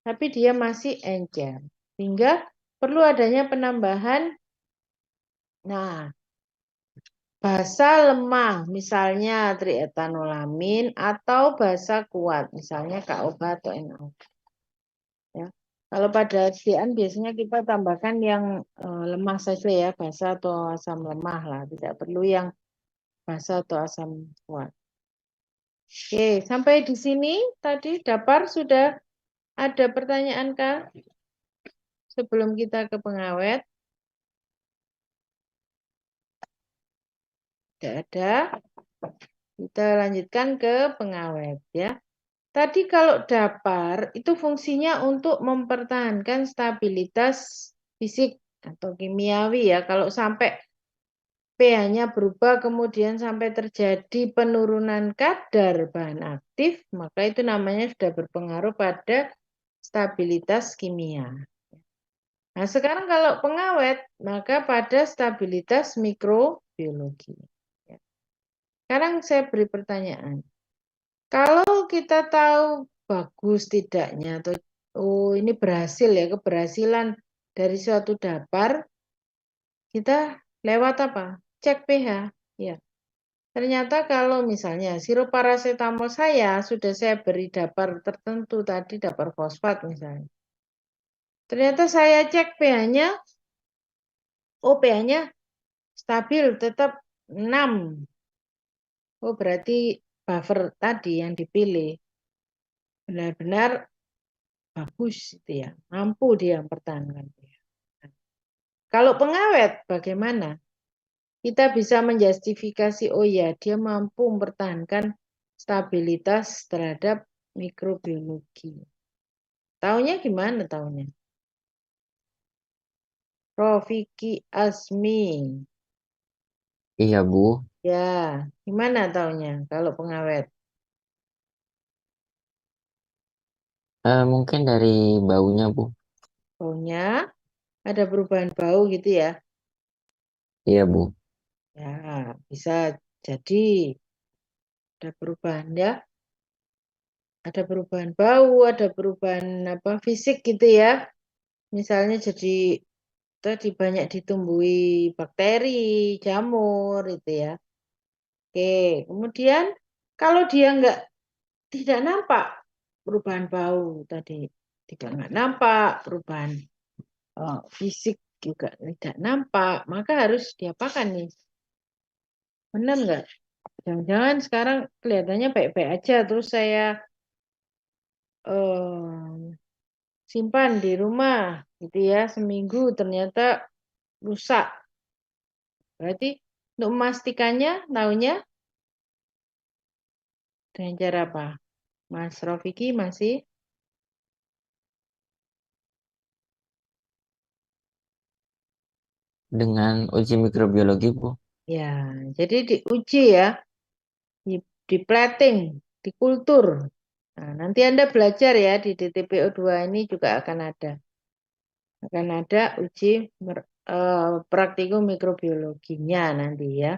Tapi dia masih encer. Sehingga perlu adanya penambahan basa lemah, misalnya triethanolamin, atau basa kuat, misalnya KOH atau NaOH. Ya. Kalau pada sediaan biasanya kita tambahkan yang lemah saja ya, basa atau asam lemah lah, tidak perlu yang basa atau asam kuat. Oke, sampai di sini tadi dapar sudah ada pertanyaan kah? Sebelum kita ke pengawet. Tidak ada. Kita lanjutkan ke pengawet ya. Tadi kalau dapar itu fungsinya untuk mempertahankan stabilitas fisik atau kimiawi ya. Kalau sampai pH-nya berubah kemudian sampai terjadi penurunan kadar bahan aktif, maka itu namanya sudah berpengaruh pada stabilitas kimia. Nah, sekarang kalau pengawet, maka pada stabilitas mikrobiologi. Sekarang saya beri pertanyaan. Kalau kita tahu bagus tidaknya, atau ini berhasil ya, keberhasilan dari suatu dapar, kita lewat apa? Cek pH. Ya. Ternyata kalau misalnya sirup paracetamol saya sudah saya beri dapar tertentu tadi, dapar fosfat misalnya. Ternyata saya cek pH-nya, pH-nya stabil, tetap 6. Oh, berarti buffer tadi yang dipilih benar-benar bagus itu ya, mampu dia mempertahankan. Kalau pengawet bagaimana? Kita bisa menjustifikasi, oh ya dia mampu mempertahankan stabilitas terhadap mikrobiologi. Taunya gimana taunya? Prof. Vicky Asmi. Iya, Bu. Ya, gimana taunya kalau pengawet? Mungkin dari baunya, Bu. Baunya ada perubahan bau gitu ya? Iya, Bu. Ya, bisa jadi ada perubahan ya. Ada perubahan bau, ada perubahan fisik gitu ya. Misalnya jadi tadi banyak ditumbuhi bakteri, jamur itu ya. Oke, kemudian kalau dia tidak nampak perubahan bau tadi, nggak nampak perubahan fisik juga tidak nampak, maka harus diapakan nih? Benar nggak? Jangan-jangan sekarang kelihatannya baik-baik aja, terus saya simpan di rumah gitu ya, seminggu ternyata rusak. Berarti untuk memastikannya, tahunya dengan cara apa? Mas Rofiki masih? Dengan uji mikrobiologi, Bu. Ya, jadi diuji ya, di plating, di kultur. Nah, nanti Anda belajar ya di DTPO2 ini juga akan ada uji praktikum mikrobiologinya nanti ya.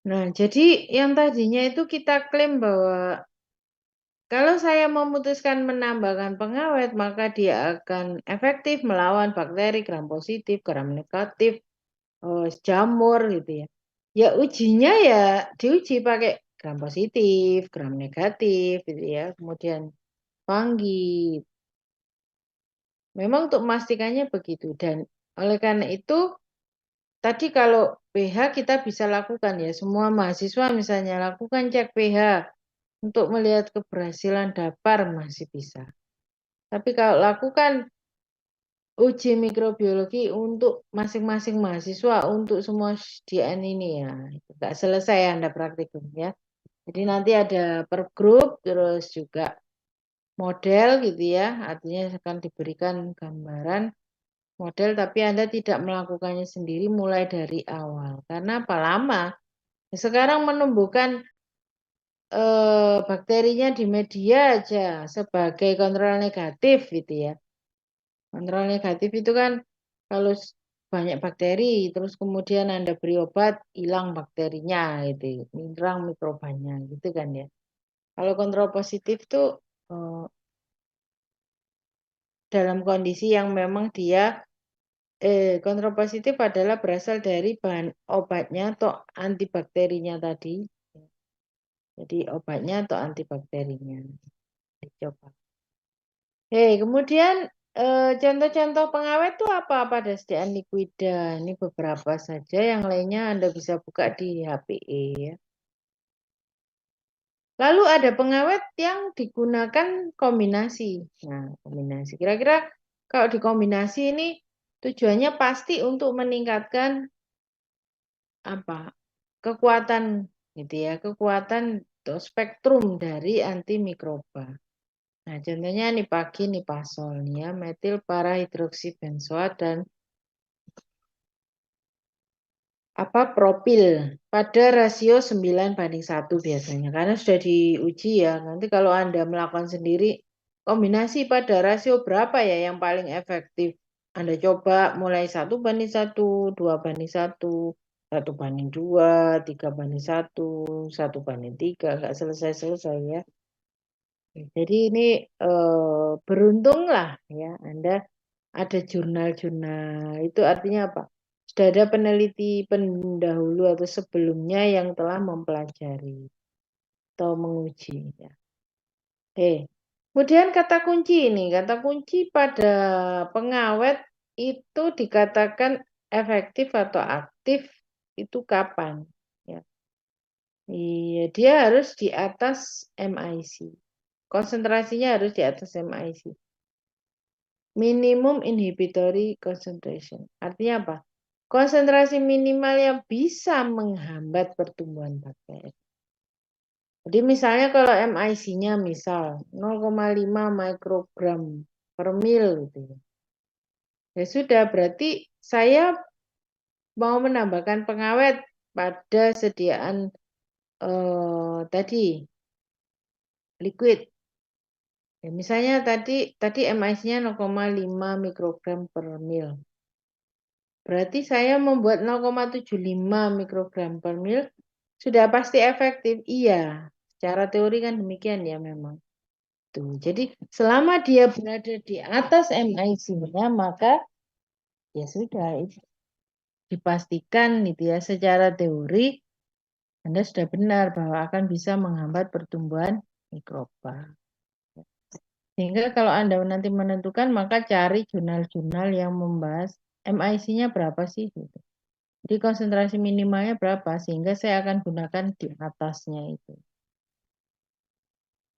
Nah, jadi yang tadinya itu kita klaim bahwa kalau saya memutuskan menambahkan pengawet, maka dia akan efektif melawan bakteri gram positif, gram negatif, jamur gitu ya. Ya ujinya ya diuji pakai gram positif, gram negatif gitu ya. Kemudian fungi. Memang untuk memastikannya begitu. Dan oleh karena itu tadi kalau pH kita bisa lakukan ya. Semua mahasiswa misalnya lakukan cek pH untuk melihat keberhasilan dapar masih bisa. Tapi kalau lakukan uji mikrobiologi untuk masing-masing mahasiswa untuk semua SDN ini ya, nggak selesai Anda praktikum ya. Jadi nanti ada per grup terus juga model gitu ya, artinya akan diberikan gambaran model tapi Anda tidak melakukannya sendiri mulai dari awal. Karena apa lama? Sekarang menumbuhkan bakterinya di media aja sebagai kontrol negatif gitu ya. Kontrol negatif itu kan kalau banyak bakteri terus kemudian Anda beri obat hilang bakterinya gitu, hilang mikrobanya gitu kan ya. Kalau kontrol positif tuh dalam kondisi yang memang dia kontrol positif adalah berasal dari bahan obatnya atau antibakterinya tadi. Jadi obatnya atau antibakterinya dicoba. Kemudian contoh-contoh pengawet itu apa pada sediaan liquida? Ini beberapa saja, yang lainnya Anda bisa buka di HPE ya. Lalu ada pengawet yang digunakan kombinasi. Nah, kombinasi. Kira-kira kalau dikombinasi ini tujuannya pasti untuk meningkatkan apa? Kekuatan gitu ya, kekuatan spektrum dari antimikroba. Nah, contohnya nipaki, nipasol nih ya, metil parahidroksibenzoat dan propil pada rasio 9:1 biasanya. Karena sudah diuji ya. Nanti kalau Anda melakukan sendiri kombinasi pada rasio berapa ya yang paling efektif? Anda coba mulai 1:1, 2:1, 1:2, 3:1, 1:3, nggak selesai-selesai ya. Jadi ini beruntunglah ya Anda ada jurnal-jurnal. Itu artinya apa? Sudah ada peneliti pendahulu atau sebelumnya yang telah mempelajari atau menguji ya. Kemudian kata kunci ini, kata kunci pada pengawet itu dikatakan efektif atau aktif itu kapan? Ya. Iya, dia harus di atas MIC. Konsentrasinya harus di atas MIC. Minimum inhibitory concentration. Artinya apa? Konsentrasi minimal yang bisa menghambat pertumbuhan bakteri. Jadi misalnya kalau MIC-nya misal 0,5 mikrogram per mil gitu. Ya sudah, berarti saya mau menambahkan pengawet pada sediaan tadi liquid. Ya, misalnya tadi MIC-nya 0,5 mikrogram per mil. Berarti saya membuat 0,75 mikrogram per mil sudah pasti efektif. Iya, secara teori kan demikian ya memang. Tuh, jadi selama dia berada di atas MIC-nya maka ya sudah itu dipastikan gitu ya secara teori Anda sudah benar bahwa akan bisa menghambat pertumbuhan mikroba. Sehingga kalau Anda nanti menentukan maka cari jurnal-jurnal yang membahas MIC-nya berapa sih gitu. Jadi konsentrasi minimalnya berapa sehingga saya akan gunakan di atasnya itu.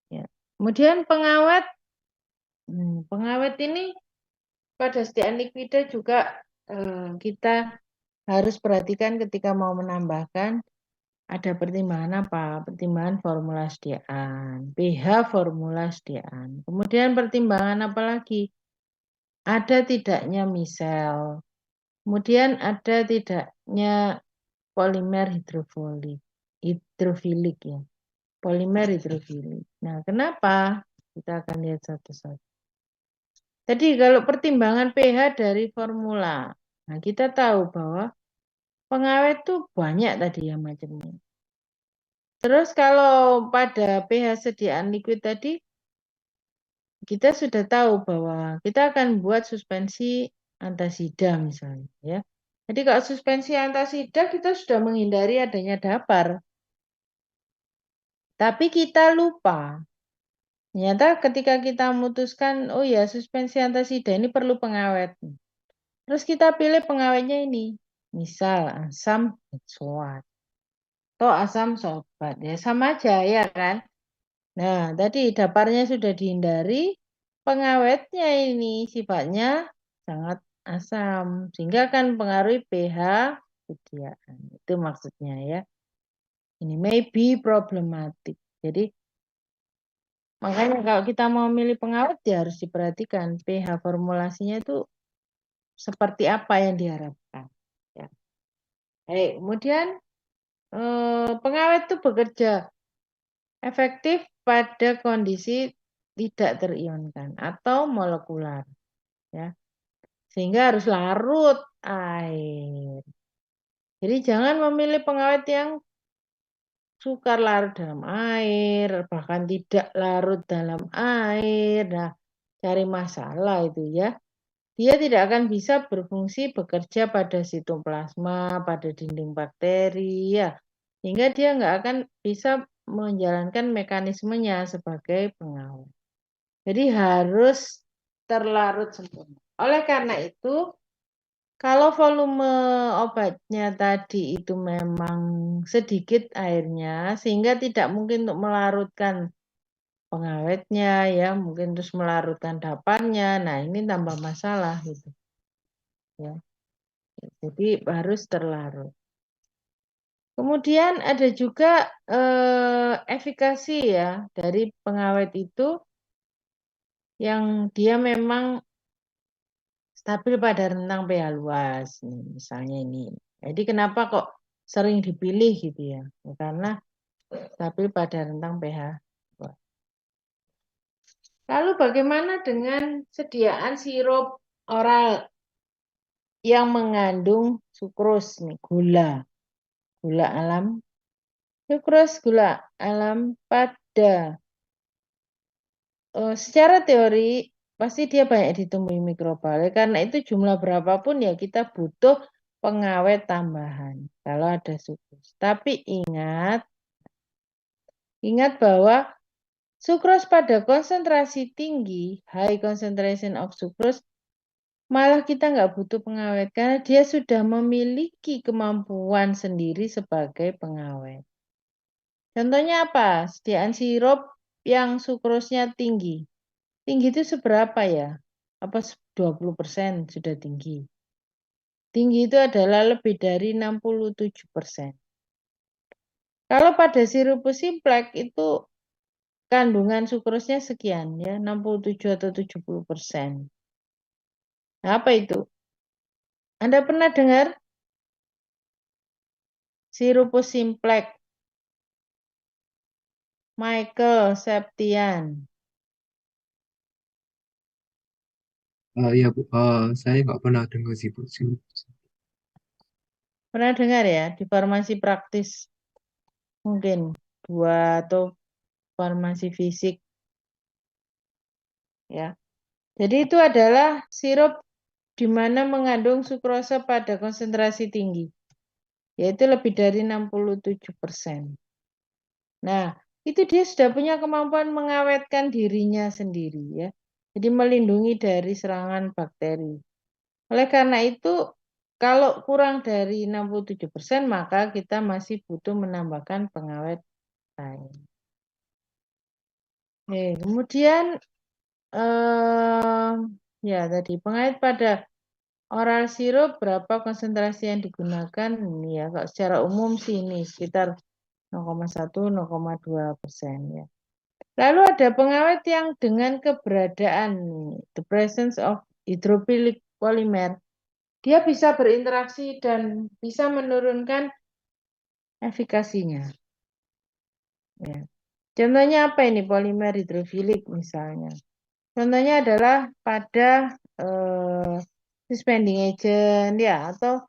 Ya. Kemudian pengawet, pengawet ini pada sediaan liquida juga kita harus perhatikan ketika mau menambahkan ada pertimbangan apa? Pertimbangan formula sediaan, pH formula sediaan. Kemudian pertimbangan apa lagi? Ada tidaknya misel. Kemudian ada tidaknya polimer hidrofilik ya. Polimer hidrofilik. Nah, kenapa? Kita akan lihat satu-satu. Jadi kalau pertimbangan pH dari formula, nah kita tahu bahwa pengawet itu banyak tadi ya macamnya. Terus kalau pada pH sediaan liquid tadi, kita sudah tahu bahwa kita akan buat suspensi antasida misalnya. Ya. Jadi kalau suspensi antasida kita sudah menghindari adanya dapar. Tapi kita lupa. Ternyata ketika kita memutuskan, oh ya suspensi antasida ini perlu pengawet. Terus kita pilih pengawetnya ini. Misal asam benzoat. Atau asam sorbat. Ya sama aja ya kan. Nah tadi daparnya sudah dihindari. Pengawetnya ini sifatnya sangat asam. Sehingga akan mempengaruhi pH sediaan. Itu maksudnya ya. Ini may be problematic. Jadi makanya kalau kita mau milih pengawet ya harus diperhatikan pH formulasinya itu seperti apa yang diharapkan. Ya. Baik, kemudian pengawet itu bekerja efektif pada kondisi tidak terionkan atau molekular. Ya. Sehingga harus larut air. Jadi jangan memilih pengawet yang sukar larut dalam air, bahkan tidak larut dalam air. Nah, cari masalah itu ya. Dia tidak akan bisa berfungsi bekerja pada sitoplasma, pada dinding bakteri, ya. Sehingga dia nggak akan bisa menjalankan mekanismenya sebagai pengawet. Jadi harus terlarut sempurna. Oleh karena itu, kalau volume obatnya tadi itu memang sedikit airnya, sehingga tidak mungkin untuk melarutkan pengawetnya, ya mungkin terus melarutkan daparnya. Nah ini tambah masalah gitu. Ya. Jadi harus terlarut. Kemudian ada juga efikasi ya dari pengawet itu yang dia memang stabil pada rentang pH luas. Nih, misalnya ini. Jadi kenapa kok sering dipilih gitu ya? Karena stabil pada rentang pH luas. Lalu bagaimana dengan sediaan sirup oral yang mengandung sukros nih, gula alam, sukros gula alam pada secara teori pasti dia banyak ditemui mikroba. Karena itu jumlah berapapun ya kita butuh pengawet tambahan kalau ada sukros. Tapi ingat bahwa sukros pada konsentrasi tinggi, high concentration of sucrose, malah kita nggak butuh pengawet karena dia sudah memiliki kemampuan sendiri sebagai pengawet. Contohnya apa? Sediaan sirup yang sukrosnya tinggi. Tinggi itu seberapa ya? Apa 20% sudah tinggi? Tinggi itu adalah lebih dari 67%. Kalau pada sirup simplex itu kandungan sukrosnya sekian ya, 67 atau 70%. Nah, apa itu? Anda pernah dengar sirup simplex? Michael Septian. Ya Bu, saya nggak pernah dengar sih Bu. Pernah dengar ya di farmasi praktis? Mungkin 2 atau farmasi fisik. Ya. Jadi itu adalah sirup di mana mengandung sukrosa pada konsentrasi tinggi, yaitu lebih dari 67%. Nah, itu dia sudah punya kemampuan mengawetkan dirinya sendiri ya. Jadi melindungi dari serangan bakteri. Oleh karena itu, kalau kurang dari 67%, maka kita masih butuh menambahkan pengawet lain. Oke, kemudian ya tadi pengawet pada oral sirup berapa konsentrasi yang digunakan? Ya, kalau secara umum sih ini sekitar 0,1-0,2% ya. Lalu ada pengawet yang dengan keberadaan the presence of hydrophilic polymer, dia bisa berinteraksi dan bisa menurunkan efikasinya. Ya. Contohnya apa ini polimer hidrofilik misalnya? Contohnya adalah pada suspending agent ya atau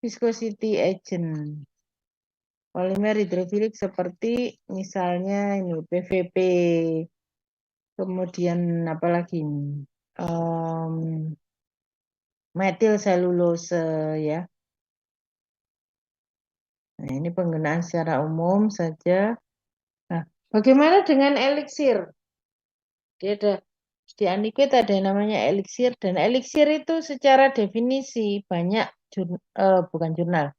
viscosity agent. Polimer hidrofilik seperti misalnya ini PVP. Kemudian apa lagi ini? Metil selulose ya. Nah, ini penggunaan secara umum saja. Nah, bagaimana dengan eliksir? Dia ada di Anikit ada yang namanya eliksir, dan eliksir itu secara definisi banyak bukan jurnal,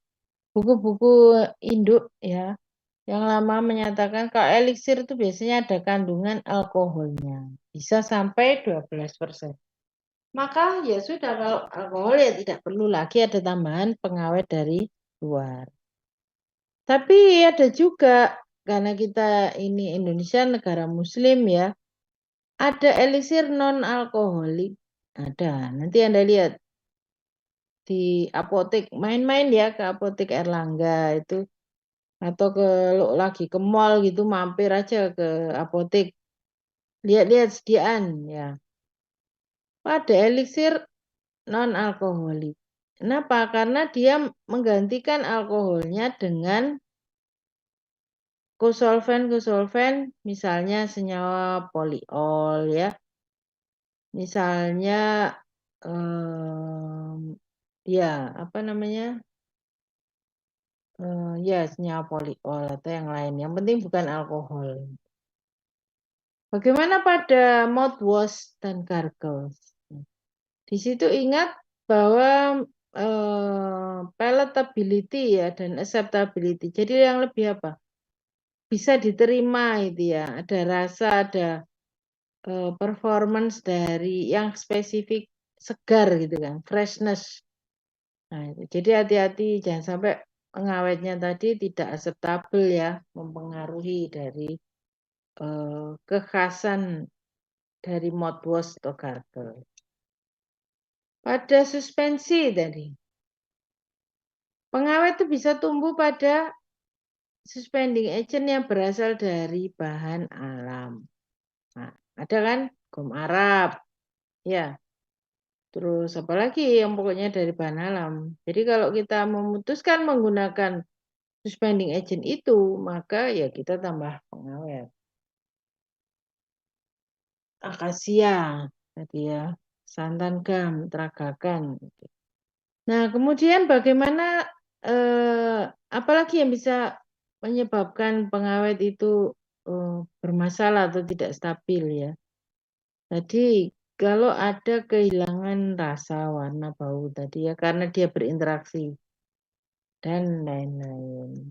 buku-buku induk ya yang lama menyatakan kalau eliksir itu biasanya ada kandungan alkoholnya, bisa sampai 12%. Maka ya sudah, kalau alkohol ya tidak perlu lagi ada tambahan pengawet dari luar. Tapi ada juga, karena kita ini Indonesia negara muslim ya, ada eliksir non-alkoholik. Ada. Nanti Anda lihat di apotek, main-main ya ke apotek Erlangga itu, atau lagi ke mall gitu, mampir aja ke apotek. Lihat-lihat sediaan ya. Ada eliksir non-alkoholik. Kenapa? Karena dia menggantikan alkoholnya dengan kosolven misalnya senyawa poliol ya. Misalnya ya apa namanya? Ya senyawa poliol atau yang lain. Yang penting bukan alkohol. Bagaimana pada mouthwash dan gargles? Di situ ingat bahwa palatability ya dan acceptability. Jadi yang lebih apa? Bisa diterima itu ya. Ada rasa, ada performance dari yang spesifik segar gitu kan, freshness. Nah, itu. Jadi hati-hati jangan sampai pengawetnya tadi tidak acceptable ya, mempengaruhi dari kekhasan dari mouthwash atau gargle. Pada suspensi tadi, pengawet itu bisa tumbuh pada suspending agent yang berasal dari bahan alam. Nah, ada kan gom Arab, ya. Terus apalagi yang pokoknya dari bahan alam. Jadi kalau kita memutuskan menggunakan suspending agent itu, maka ya kita tambah pengawet. Akasia tadi ya, santan gam, tragakan. Nah, kemudian bagaimana apalagi yang bisa menyebabkan pengawet itu bermasalah atau tidak stabil ya. Jadi kalau ada kehilangan rasa, warna, bau tadi ya karena dia berinteraksi dan lain-lain.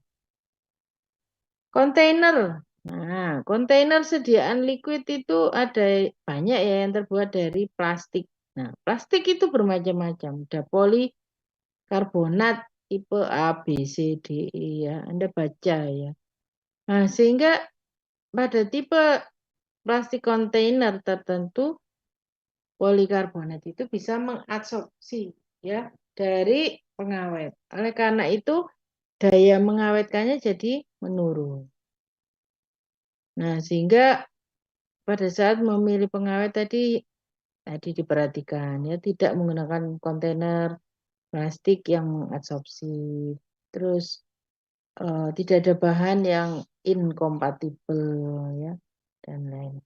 Kontainer. Nah, kontainer sediaan liquid itu ada banyak ya yang terbuat dari plastik. Nah, plastik itu bermacam-macam. Ada polikarbonat tipe A, B, C, D, E ya. Anda baca ya. Nah, sehingga pada tipe plastik kontainer tertentu polikarbonat itu bisa mengabsorpsi ya dari pengawet. Oleh karena itu daya mengawetkannya jadi menurun. Nah, sehingga pada saat memilih pengawet tadi diperhatikan ya, tidak menggunakan kontainer plastik yang mengabsorpsi. Terus tidak ada bahan yang incompatible ya dan lain.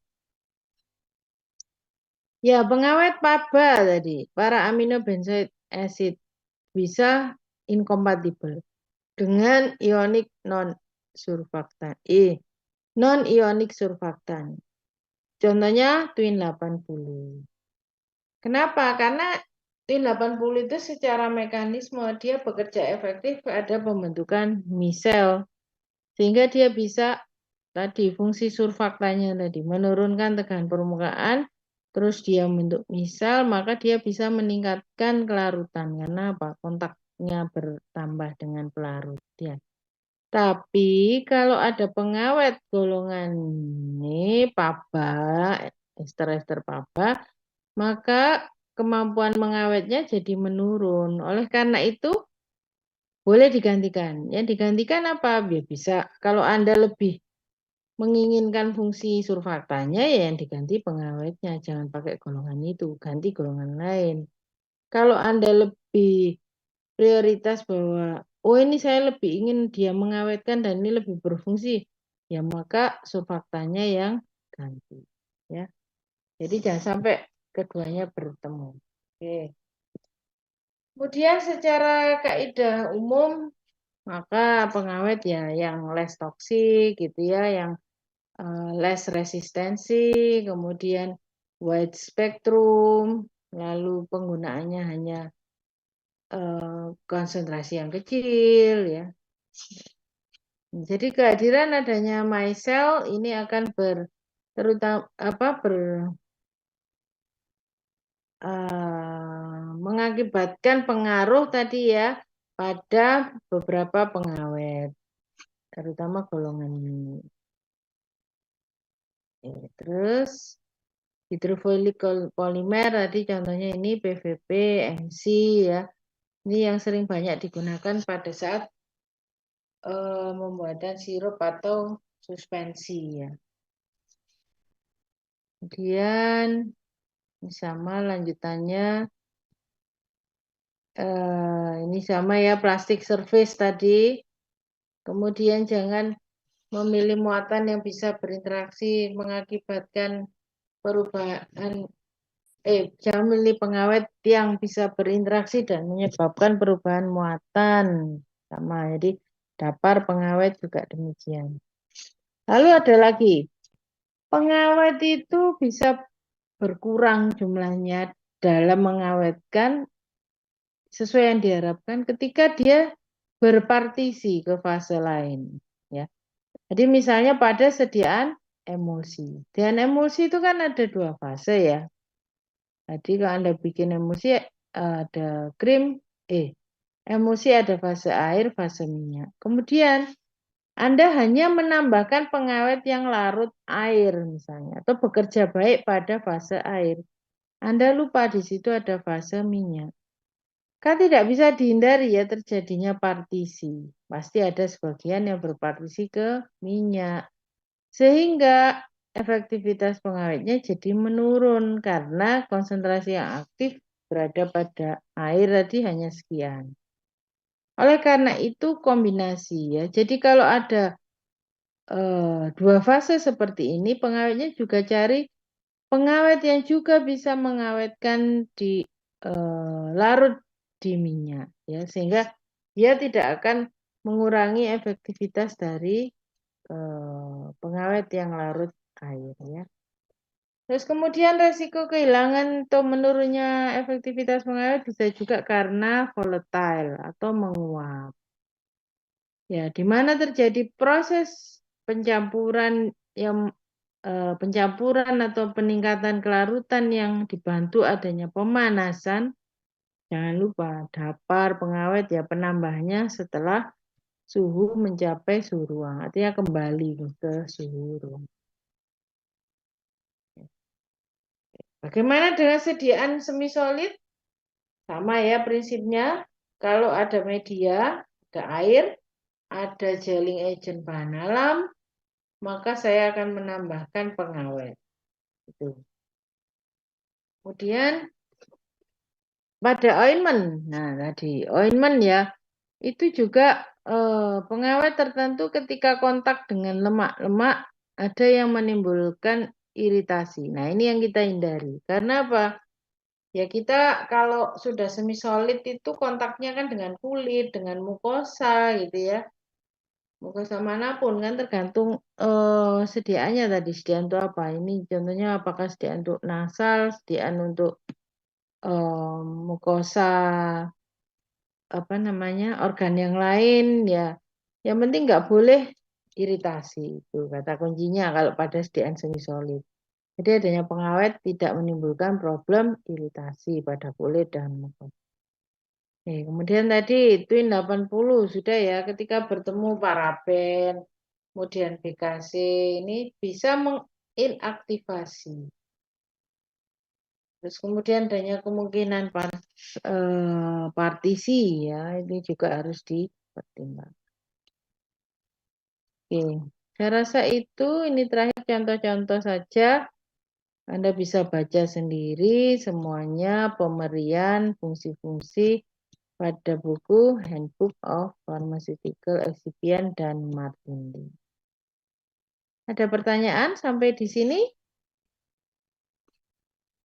Ya, pengawet PABA tadi, para amino benzoic acid bisa incompatible dengan ionic non-surfaktan. Non-ionic surfaktan. Contohnya Twin 80. Kenapa? Karena Twin 80 itu secara mekanisme dia bekerja efektif ada pembentukan misel. Sehingga dia bisa tadi fungsi surfaktannya tadi menurunkan tegangan permukaan, terus dia membentuk misel, maka dia bisa meningkatkan kelarutan karena apa? Kontaknya bertambah dengan pelarut ya. Tapi kalau ada pengawet golongan ini PABA, ester-ester PABA, maka kemampuan mengawetnya jadi menurun. Oleh karena itu boleh digantikan. Ya digantikan apa? Biar bisa kalau Anda lebih menginginkan fungsi surfaktannya ya yang diganti pengawetnya, jangan pakai golongan itu, ganti golongan lain. Kalau Anda lebih prioritas bahwa oh ini saya lebih ingin dia mengawetkan dan ini lebih berfungsi, ya maka surfaktannya yang ganti. Ya. Jadi jangan sampai keduanya bertemu. Oke. Kemudian secara kaidah umum maka pengawet ya yang less toksik gitu ya, yang less resistensi, kemudian wide spectrum, lalu penggunaannya hanya konsentrasi yang kecil ya. Jadi kehadiran adanya micelle ini akan mengakibatkan pengaruh tadi ya pada beberapa pengawet, terutama golongan ini. Terus hidrofilic polimer tadi contohnya ini PVP, MC ya. Ini yang sering banyak digunakan pada saat pembuatan sirup atau suspensi ya. Kemudian sama lanjutannya ini sama ya plastik surface tadi. Kemudian jangan memilih muatan yang bisa berinteraksi mengakibatkan perubahan jangan memilih pengawet yang bisa berinteraksi dan menyebabkan perubahan muatan sama. Jadi dapar pengawet juga demikian. Lalu ada lagi pengawet itu bisa berkurang jumlahnya dalam mengawetkan sesuai yang diharapkan ketika dia berpartisi ke fase lain ya. Jadi misalnya pada sediaan emulsi. Dan emulsi itu kan ada 2 fase ya. Jadi kalau Anda bikin emulsi ada krim, emulsi ada fase air, fase minyak. Kemudian Anda hanya menambahkan pengawet yang larut air misalnya atau bekerja baik pada fase air. Anda lupa di situ ada fase minyak. Kan tidak bisa dihindari ya terjadinya partisi. Pasti ada sebagian yang berpartisi ke minyak. Sehingga efektivitas pengawetnya jadi menurun karena konsentrasi yang aktif berada pada air tadi hanya sekian. Oleh karena itu kombinasi ya. Jadi kalau ada 2 fase seperti ini, pengawetnya juga cari pengawet yang juga bisa mengawetkan di larut di minyak ya, sehingga dia tidak akan mengurangi efektivitas dari pengawet yang larut air ya. Terus kemudian resiko kehilangan atau menurunnya efektivitas pengawet bisa juga karena volatile atau menguap. Ya, di mana terjadi proses pencampuran yang pencampuran atau peningkatan kelarutan yang dibantu adanya pemanasan. Jangan lupa dapar pengawet ya penambahnya setelah suhu mencapai suhu ruang, artinya kembali ke suhu ruang. Bagaimana dengan sediaan semi solid? Sama ya prinsipnya. Kalau ada media, ada air, ada gelling agent bahan alam, maka saya akan menambahkan pengawet. Itu. Kemudian pada ointment, nah tadi ointment ya, itu juga pengawet tertentu ketika kontak dengan lemak-lemak ada yang menimbulkan iritasi. Nah, ini yang kita hindari. Karena apa? Ya kita kalau sudah semi solid itu kontaknya kan dengan kulit, dengan mukosa gitu ya. Mukosa manapun kan tergantung sediaannya tadi. Sediaan untuk apa? Ini contohnya apakah sediaan untuk nasal, sediaan untuk mukosa apa namanya organ yang lain ya. Yang penting nggak boleh iritasi itu kata kuncinya kalau pada sediaan semi solid. Jadi adanya pengawet tidak menimbulkan problem iritasi pada kulit dan mukosa. Oke, kemudian tadi Twin 80 sudah ya ketika bertemu paraben, kemudian BKC ini bisa menginaktivasi. Terus kemudian adanya kemungkinan partisi ya, ini juga harus dipertimbangkan. Oke, saya rasa itu ini terakhir contoh-contoh saja. Anda bisa baca sendiri semuanya pemberian fungsi-fungsi pada buku Handbook of Pharmaceutical Excipient dan Martin Lee. Ada pertanyaan sampai di sini?